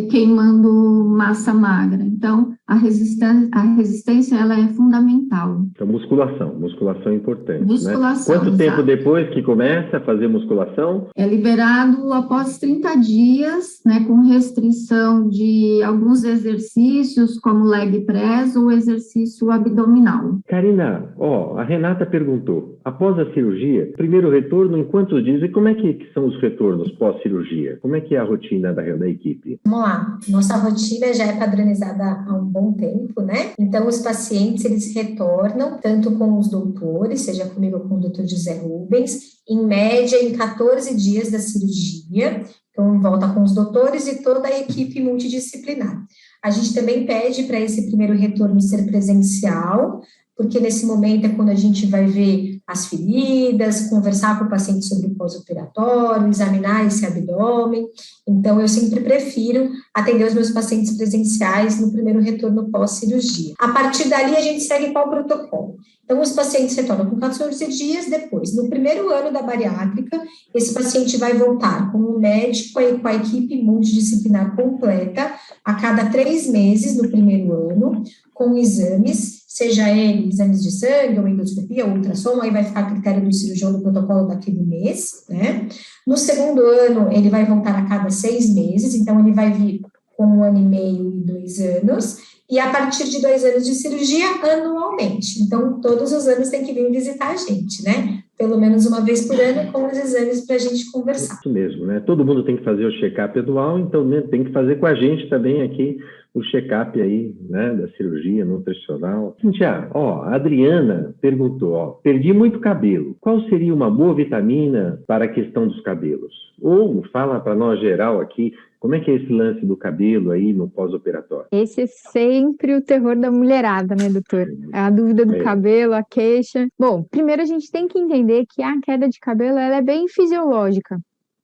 Speaker 3: queimando massa magra. Então, a resistência ela é fundamental.
Speaker 1: Então, musculação é importante,
Speaker 3: musculação,
Speaker 1: né? Quanto tempo
Speaker 3: exato.
Speaker 1: depois que começa a fazer musculação?
Speaker 3: É liberado após 30 dias, né, com restrição de alguns exercícios, como leg press ou exercício abdominal.
Speaker 1: Karina, a Renata perguntou, após a cirurgia, primeiro retorno em quantos dias? E como é que são os retornos pós-cirurgia? Como é que é a rotina da equipe?
Speaker 2: Vamos lá, nossa rotina já é padronizada há um bom tempo, né? Então, os pacientes, eles retornam, tanto com os doutores, seja comigo ou com o doutor José Rubens, em média, em 14 dias da cirurgia. Então, volta com os doutores e toda a equipe multidisciplinar. A gente também pede para esse primeiro retorno ser presencial, porque nesse momento é quando a gente vai ver as feridas, conversar com o paciente sobre o pós-operatório, examinar esse abdômen. Então, eu sempre prefiro atender os meus pacientes presenciais no primeiro retorno pós-cirurgia. A partir dali, a gente segue qual protocolo? Então, os pacientes retornam com 14 dias depois. No primeiro ano da bariátrica, esse paciente vai voltar com o médico e com a equipe multidisciplinar completa a cada 3 meses no primeiro ano, com exames, seja ele exames de sangue, ou endoscopia, ou ultrassom, aí vai ficar a critério do cirurgião do protocolo daquele mês, né? No segundo ano, ele vai voltar a cada 6 meses, então ele vai vir com 1 ano e meio e 2 anos, e a partir de 2 anos de cirurgia, anualmente. Então, todos os anos tem que vir visitar a gente, né? Pelo menos uma vez por ano, com os exames para a gente conversar.
Speaker 1: Isso mesmo, né? Todo mundo tem que fazer o check-up anual, então, né, tem que fazer com a gente também aqui o check-up aí, né, da cirurgia nutricional. Cintia, a Adriana perguntou, perdi muito cabelo. Qual seria uma boa vitamina para a questão dos cabelos? Ou fala para nós geral aqui, como é que é esse lance do cabelo aí no pós-operatório?
Speaker 5: Esse é sempre o terror da mulherada, né, doutor? A dúvida do cabelo, a queixa. Bom, primeiro a gente tem que entender que a queda de cabelo ela é bem fisiológica.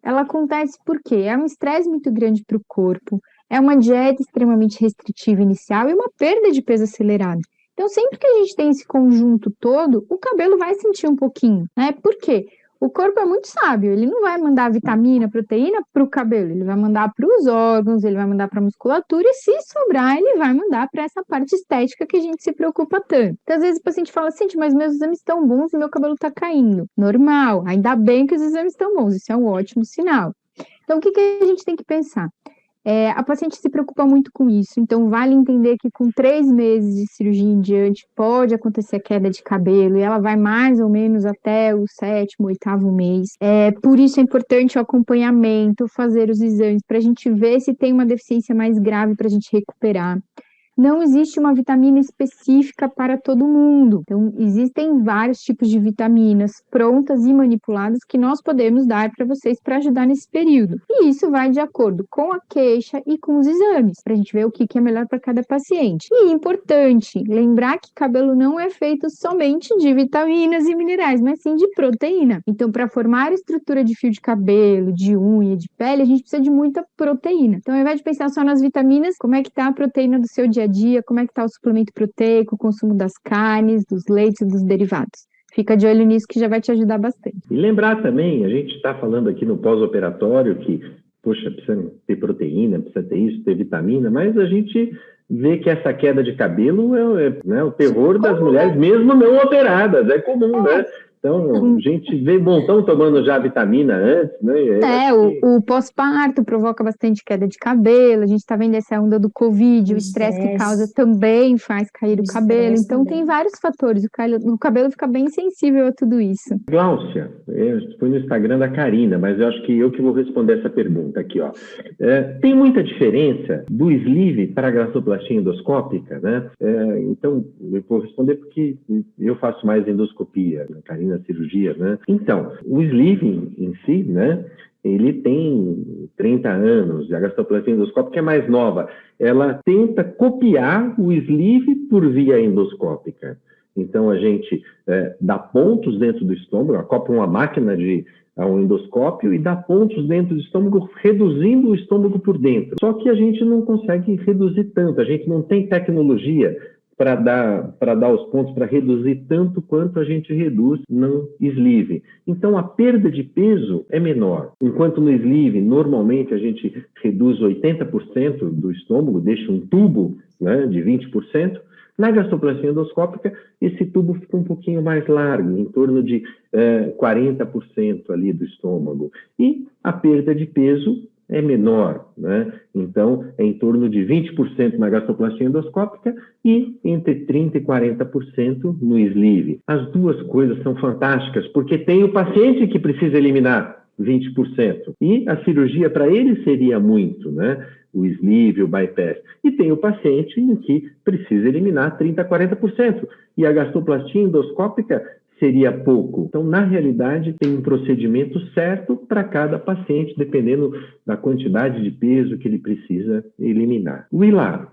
Speaker 5: Ela acontece porque é um estresse muito grande para o corpo, é uma dieta extremamente restritiva inicial e uma perda de peso acelerada. Então, sempre que a gente tem esse conjunto todo, o cabelo vai sentir um pouquinho, né? Por quê? O corpo é muito sábio, ele não vai mandar vitamina, proteína para o cabelo, ele vai mandar para os órgãos, ele vai mandar para a musculatura e se sobrar, ele vai mandar para essa parte estética que a gente se preocupa tanto. Então, às vezes o paciente fala assim, mas meus exames estão bons e meu cabelo está caindo. Normal, ainda bem que os exames estão bons, isso é um ótimo sinal. Então, o que a gente tem que pensar? A paciente se preocupa muito com isso, então vale entender que com 3 meses de cirurgia em diante pode acontecer a queda de cabelo e ela vai mais ou menos até o 7º, 8º mês. Por isso é importante o acompanhamento, fazer os exames para a gente ver se tem uma deficiência mais grave para a gente recuperar. Não existe uma vitamina específica para todo mundo. Então, existem vários tipos de vitaminas prontas e manipuladas que nós podemos dar para vocês para ajudar nesse período. E isso vai de acordo com a queixa e com os exames, para a gente ver o que é melhor para cada paciente. E é importante lembrar que cabelo não é feito somente de vitaminas e minerais, mas sim de proteína. Então, para formar estrutura de fio de cabelo, de unha, de pele, a gente precisa de muita proteína. Então, ao invés de pensar só nas vitaminas, como é que está a proteína do seu dia a dia, como é que está o suplemento proteico, o consumo das carnes, dos leites e dos derivados. Fica de olho nisso que já vai te ajudar bastante.
Speaker 1: E lembrar também, a gente está falando aqui no pós-operatório que, poxa, precisa ter proteína, precisa ter isso, ter vitamina, mas a gente vê que essa queda de cabelo é o terror das mulheres, mesmo não operadas, é comum, né? Então, a gente vê montão tomando já vitamina antes, né?
Speaker 5: O pós-parto provoca bastante queda de cabelo, a gente está vendo essa onda do Covid, o estresse que causa também faz cair o cabelo, então tem vários fatores, o cabelo fica bem sensível a tudo isso.
Speaker 1: Gláucia, foi no Instagram da Karina, mas eu acho que eu que vou responder essa pergunta aqui, ó. Tem muita diferença do sleeve para a gastroplastia endoscópica, né? Então, eu vou responder porque eu faço mais endoscopia, né, Karina? Cirurgia, né? Então, o sleeve em si, né? Ele tem 30 anos, e a gastroplastia endoscópica é mais nova. Ela tenta copiar o sleeve por via endoscópica. Então, a gente dá pontos dentro do estômago, acopla uma máquina a um endoscópio e dá pontos dentro do estômago, reduzindo o estômago por dentro. Só que a gente não consegue reduzir tanto, a gente não tem tecnologia para dar os pontos, para reduzir tanto quanto a gente reduz no sleeve. Então, a perda de peso é menor. Enquanto no sleeve, normalmente, a gente reduz 80% do estômago, deixa um tubo, né, de 20%. Na gastroplastia endoscópica, esse tubo fica um pouquinho mais largo, em torno de 40% ali do estômago. E a perda de peso é menor, né? Então, é em torno de 20% na gastroplastia endoscópica e entre 30% e 40% no sleeve. As duas coisas são fantásticas, porque tem o paciente que precisa eliminar 20%, e a cirurgia para ele seria muito, né? O sleeve, o bypass. E tem o paciente em que precisa eliminar 30% a 40%, e a gastroplastia endoscópica seria pouco. Então, na realidade, tem um procedimento certo para cada paciente, dependendo da quantidade de peso que ele precisa eliminar. Willa,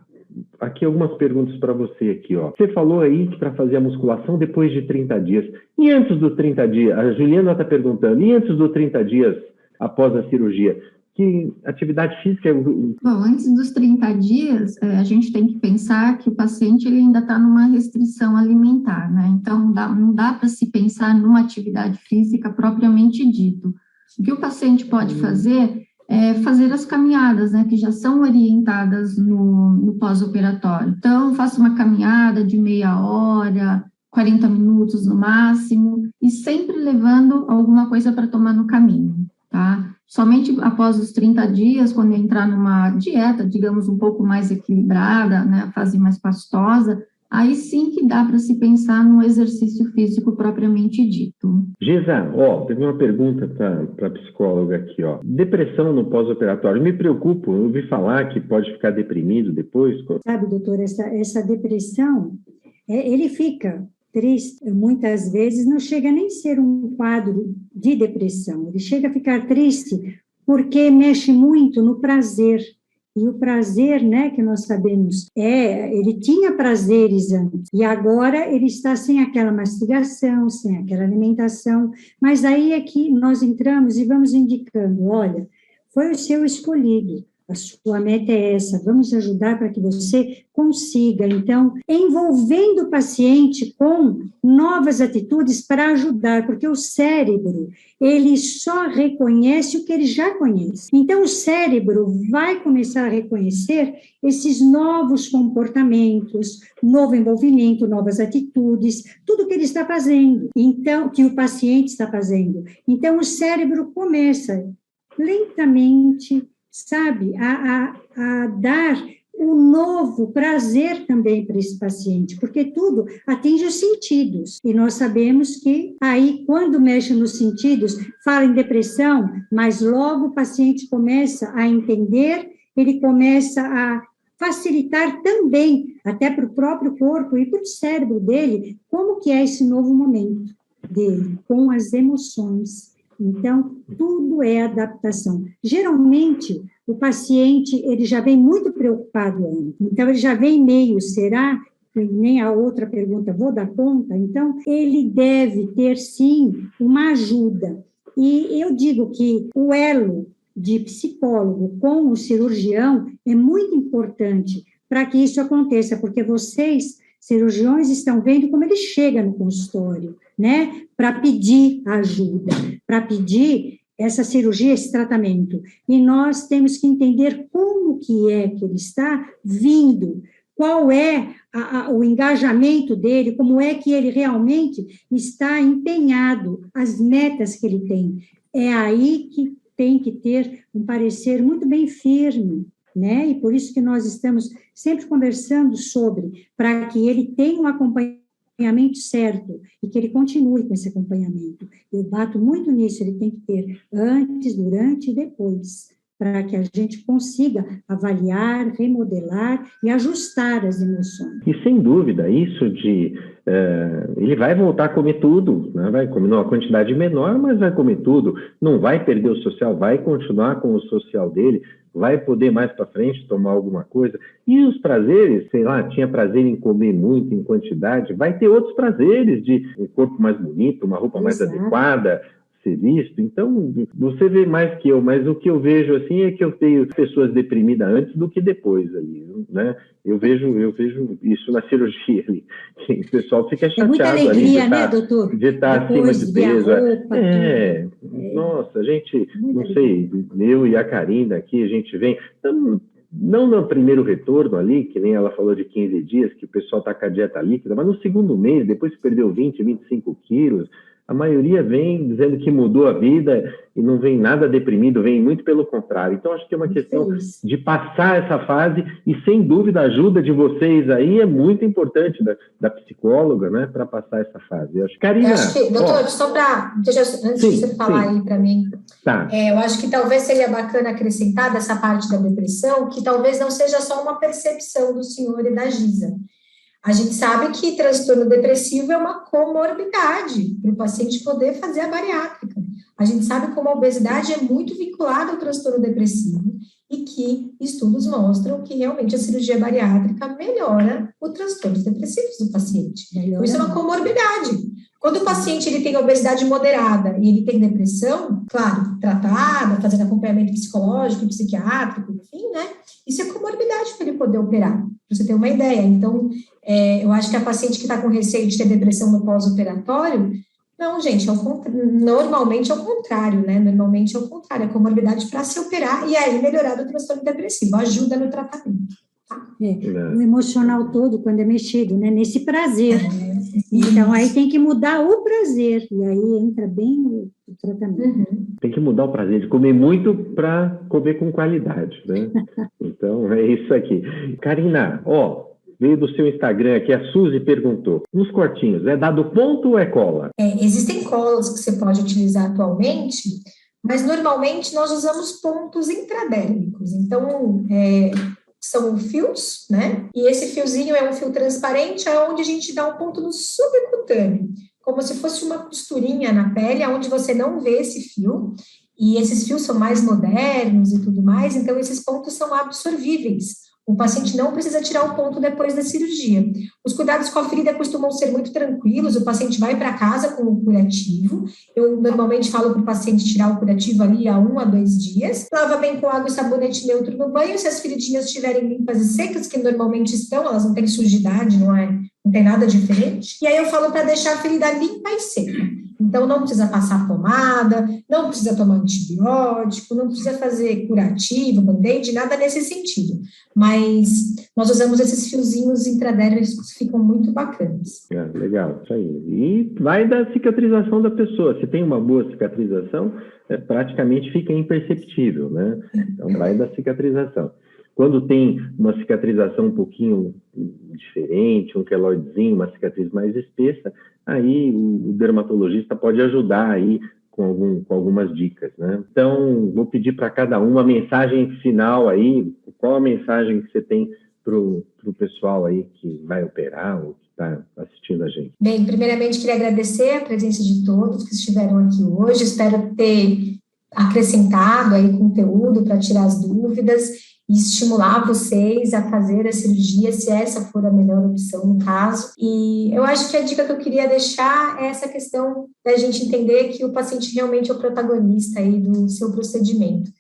Speaker 1: aqui algumas perguntas para você aqui, ó. Você falou aí que para fazer a musculação depois de 30 dias. E antes dos 30 dias? A Juliana está perguntando. E antes dos 30 dias após a cirurgia? Que atividade física...
Speaker 3: Bom, antes dos 30 dias, a gente tem que pensar que o paciente ele ainda está numa restrição alimentar, né? Então, não dá para se pensar numa atividade física propriamente dito. O que o paciente pode fazer é fazer as caminhadas, né? Que já são orientadas no pós-operatório. Então, faça uma caminhada de meia hora, 40 minutos no máximo, e sempre levando alguma coisa para tomar no caminho. Tá? tá? Somente após os 30 dias, quando entrar numa dieta, digamos, um pouco mais equilibrada, né, a fase mais pastosa, aí sim que dá para se pensar no exercício físico propriamente dito.
Speaker 1: Gisa, teve uma pergunta para a psicóloga aqui, Depressão no pós-operatório. Me preocupo, eu ouvi falar que pode ficar deprimido depois.
Speaker 4: Sabe, doutor, essa depressão, ele fica triste, muitas vezes não chega nem a ser um quadro de depressão, ele chega a ficar triste porque mexe muito no prazer. E o prazer, né, que nós sabemos, ele tinha prazeres antes, e agora ele está sem aquela mastigação, sem aquela alimentação, mas aí é que nós entramos e vamos indicando, olha, foi o seu escolhido, a sua meta é essa, vamos ajudar para que você consiga, então, envolvendo o paciente com novas atitudes para ajudar, porque o cérebro, ele só reconhece o que ele já conhece. Então, o cérebro vai começar a reconhecer esses novos comportamentos, novo envolvimento, novas atitudes, tudo que ele está fazendo, então, que o paciente está fazendo. Então, o cérebro começa lentamente, sabe, a dar um novo prazer também para esse paciente, porque tudo atinge os sentidos, e nós sabemos que aí, quando mexe nos sentidos, fala em depressão, mas logo o paciente começa a entender, ele começa a facilitar também, até para o próprio corpo e para o cérebro dele, como que é esse novo momento dele, com as emoções. Então, tudo é adaptação. Geralmente, o paciente, ele já vem muito preocupado antes. Então, ele já vem meio, será? Nem a outra pergunta, vou dar conta? Então, ele deve ter, sim, uma ajuda. E eu digo que o elo de psicólogo com o cirurgião é muito importante para que isso aconteça, porque vocês, cirurgiões, estão vendo como ele chega no consultório, né? Para pedir ajuda, para pedir essa cirurgia, esse tratamento. E nós temos que entender como que é que ele está vindo, qual é o engajamento dele, como é que ele realmente está empenhado, as metas que ele tem. É aí que tem que ter um parecer muito bem firme, né? E por isso que nós estamos sempre conversando sobre, para que ele tenha um acompanhamento certo e que ele continue com esse acompanhamento. Eu bato muito nisso, ele tem que ter antes, durante e depois, para que a gente consiga avaliar, remodelar e ajustar as emoções.
Speaker 1: E sem dúvida, isso de... ele vai voltar a comer tudo, né? Vai comer numa quantidade menor, mas vai comer tudo, não vai perder o social, vai continuar com o social dele, vai poder mais para frente tomar alguma coisa. E os prazeres, sei lá, tinha prazer em comer muito, em quantidade, vai ter outros prazeres de um corpo mais bonito, uma roupa mais adequada, ser visto. Então, você vê mais que eu, mas o que eu vejo assim é que eu tenho pessoas deprimidas antes do que depois ali, né? Eu vejo isso na cirurgia ali. O pessoal fica chateado.
Speaker 4: Muita alegria,
Speaker 1: ali,
Speaker 4: né, doutor?
Speaker 1: De estar acima de peso. Nossa, a gente, não sei, eu e a Karina aqui, a gente vem... Não no primeiro retorno ali, que nem ela falou de 15 dias, que o pessoal está com a dieta líquida, mas no segundo mês, depois que perdeu 20, 25 quilos, a maioria vem dizendo que mudou a vida e não vem nada deprimido, vem muito pelo contrário. Então, acho que é uma questão de passar essa fase e, sem dúvida, a ajuda de vocês aí é muito importante da psicóloga, né, para passar essa fase. Karina,
Speaker 2: eu acho que, doutor, só para... Antes de você falar aí para mim,
Speaker 1: tá.
Speaker 2: Eu acho que talvez seria bacana acrescentar dessa parte da depressão, que talvez não seja só uma percepção do senhor e da Gisa. A gente sabe que transtorno depressivo é uma comorbidade para o paciente poder fazer a bariátrica. A gente sabe como a obesidade é muito vinculada ao transtorno depressivo e que estudos mostram que realmente a cirurgia bariátrica melhora os transtornos depressivos do paciente. Então, isso é uma comorbidade. Quando o paciente ele tem obesidade moderada e ele tem depressão, claro, tratada, fazendo acompanhamento psicológico e psiquiátrico, enfim, né? Isso é comorbidade para ele poder operar, para você ter uma ideia. Então, eu acho que a paciente que está com receio de ter depressão no pós-operatório, não, gente, normalmente é o contrário, né? Normalmente é o contrário, é comorbidade para se operar e aí melhorar do transtorno depressivo, ajuda no tratamento.
Speaker 4: O emocional todo, quando é mexido, né? Nesse prazer. Então, aí tem que mudar o prazer, e aí entra bem o tratamento.
Speaker 1: Tem que mudar o prazer de comer muito para comer com qualidade, né? Então, é isso aqui. Karina, veio do seu Instagram aqui, a Suzy perguntou, nos cortinhos, é dado ponto ou é cola?
Speaker 2: Existem colas que você pode utilizar atualmente, mas normalmente nós usamos pontos intradérmicos. Então, são fios, né? E esse fiozinho é um fio transparente, onde a gente dá um ponto no subcutâneo, como se fosse uma costurinha na pele, onde você não vê esse fio. E esses fios são mais modernos e tudo mais, então esses pontos são absorvíveis. O paciente não precisa tirar o ponto depois da cirurgia. Os cuidados com a ferida costumam ser muito tranquilos, o paciente vai para casa com o curativo. Eu normalmente falo para o paciente tirar o curativo ali há 1 a 2 dias. Lava bem com água e sabonete neutro no banho. Se as feridinhas estiverem limpas e secas, que normalmente estão, elas não têm sujidade, não tem nada diferente. E aí eu falo para deixar a ferida limpa e seca. Então, não precisa passar pomada, não precisa tomar antibiótico, não precisa fazer curativo, band-aid, nada nesse sentido. Mas nós usamos esses fiozinhos intradérmicos que ficam muito bacanas.
Speaker 1: Legal, isso aí. E vai da cicatrização da pessoa. Se tem uma boa cicatrização, praticamente fica imperceptível, né? Então, vai da cicatrização. Quando tem uma cicatrização um pouquinho diferente, um queloidezinho, uma cicatriz mais espessa, aí o dermatologista pode ajudar aí com algumas dicas, né? Então, vou pedir para cada um uma mensagem final aí. Qual a mensagem que você tem para o pessoal aí que vai operar ou que está assistindo a gente?
Speaker 2: Bem, primeiramente, queria agradecer a presença de todos que estiveram aqui hoje. Espero ter acrescentado aí conteúdo para tirar as dúvidas e estimular vocês a fazer a cirurgia, se essa for a melhor opção no caso. E eu acho que a dica que eu queria deixar é essa questão da gente entender que o paciente realmente é o protagonista aí do seu procedimento.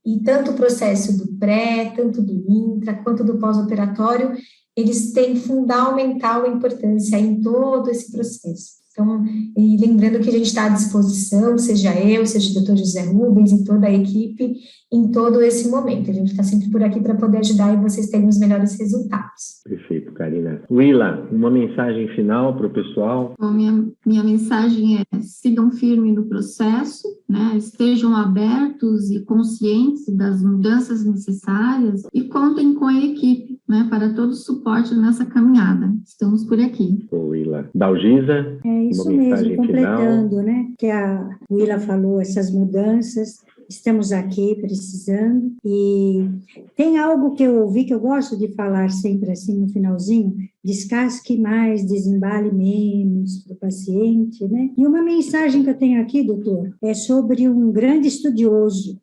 Speaker 2: E tanto o processo do pré, tanto do intra, quanto do pós-operatório, eles têm fundamental importância em todo esse processo. Então, e lembrando que a gente está à disposição, seja eu, seja o Dr. José Rubens e toda a equipe, em todo esse momento. A gente está sempre por aqui para poder ajudar e vocês terem os melhores resultados.
Speaker 1: Perfeito, Karina. Willa, uma mensagem final para o pessoal?
Speaker 3: Bom, minha mensagem é: sigam firme no processo, né? Estejam abertos e conscientes das mudanças necessárias e contem com a equipe, né, para todo o suporte nessa caminhada. Estamos por aqui.
Speaker 1: Willa. Dalgisa?
Speaker 4: É isso mesmo, completando, né? Que a Willa falou, essas mudanças, estamos aqui precisando. E tem algo que eu ouvi que eu gosto de falar sempre assim no finalzinho: descasque mais, desembale menos para o paciente, né? E uma mensagem que eu tenho aqui, doutor, é sobre um grande estudioso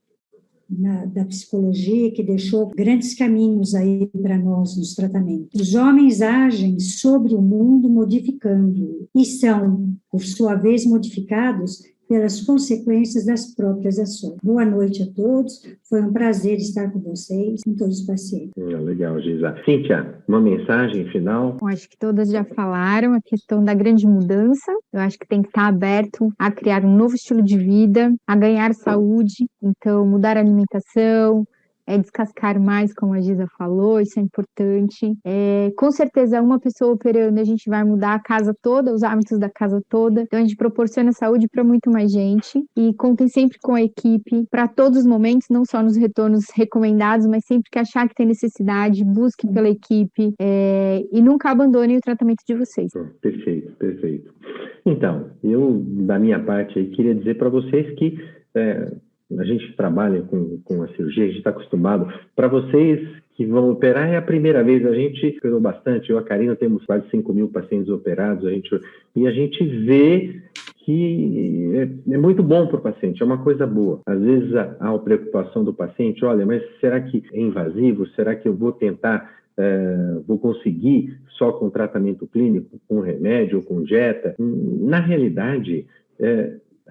Speaker 4: da psicologia que deixou grandes caminhos aí para nós nos tratamentos. Os homens agem sobre o mundo modificando-o e são, por sua vez, modificados pelas consequências das próprias ações. Boa noite a todos, foi um prazer estar com vocês, com todos os pacientes.
Speaker 1: Legal, Gisa. Cíntia, uma mensagem final?
Speaker 5: Bom, acho que todas já falaram a questão da grande mudança. Eu acho que tem que estar aberto a criar um novo estilo de vida, a ganhar saúde, então mudar a alimentação, descascar mais, como a Gisa falou, isso é importante. Com certeza, uma pessoa operando, a gente vai mudar a casa toda, os hábitos da casa toda, então a gente proporciona saúde para muito mais gente, e contem sempre com a equipe para todos os momentos, não só nos retornos recomendados, mas sempre que achar que tem necessidade, busque pela equipe e nunca abandonem o tratamento de vocês.
Speaker 1: Perfeito, perfeito. Então, eu, da minha parte, aí, queria dizer para vocês que a gente trabalha com a cirurgia, a gente está acostumado. Para vocês que vão operar, é a primeira vez. A gente operou bastante. Eu e a Karina temos quase 5.000 pacientes operados. E a gente vê que é muito bom para o paciente, é uma coisa boa. Às vezes há a preocupação do paciente: olha, mas será que é invasivo? Será que eu vou tentar, vou conseguir só com tratamento clínico, com remédio ou com dieta? Na realidade,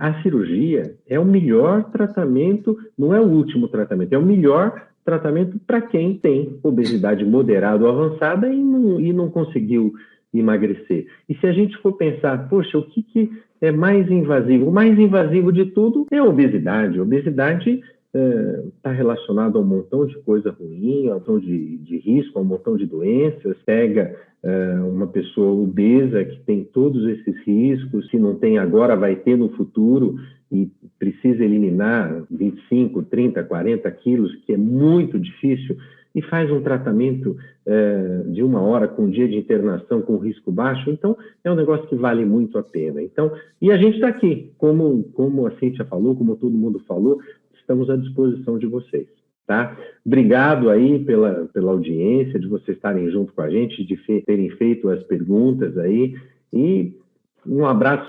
Speaker 1: a cirurgia é o melhor tratamento, não é o último tratamento, é o melhor tratamento para quem tem obesidade moderada ou avançada e não conseguiu emagrecer. E se a gente for pensar, poxa, o que é mais invasivo? O mais invasivo de tudo é a obesidade. A obesidade está relacionado a um montão de coisa ruim, a um montão de risco, a um montão de doenças. Pega uma pessoa obesa que tem todos esses riscos, se não tem agora, vai ter no futuro, e precisa eliminar 25, 30, 40 quilos, que é muito difícil, e faz um tratamento de 1 hora, com um dia de internação, com risco baixo. Então, é um negócio que vale muito a pena. Então, e a gente está aqui, como a Cíntia falou, como todo mundo falou, estamos à disposição de vocês, tá? Obrigado aí pela audiência, de vocês estarem junto com a gente, de terem feito as perguntas aí, e um abraço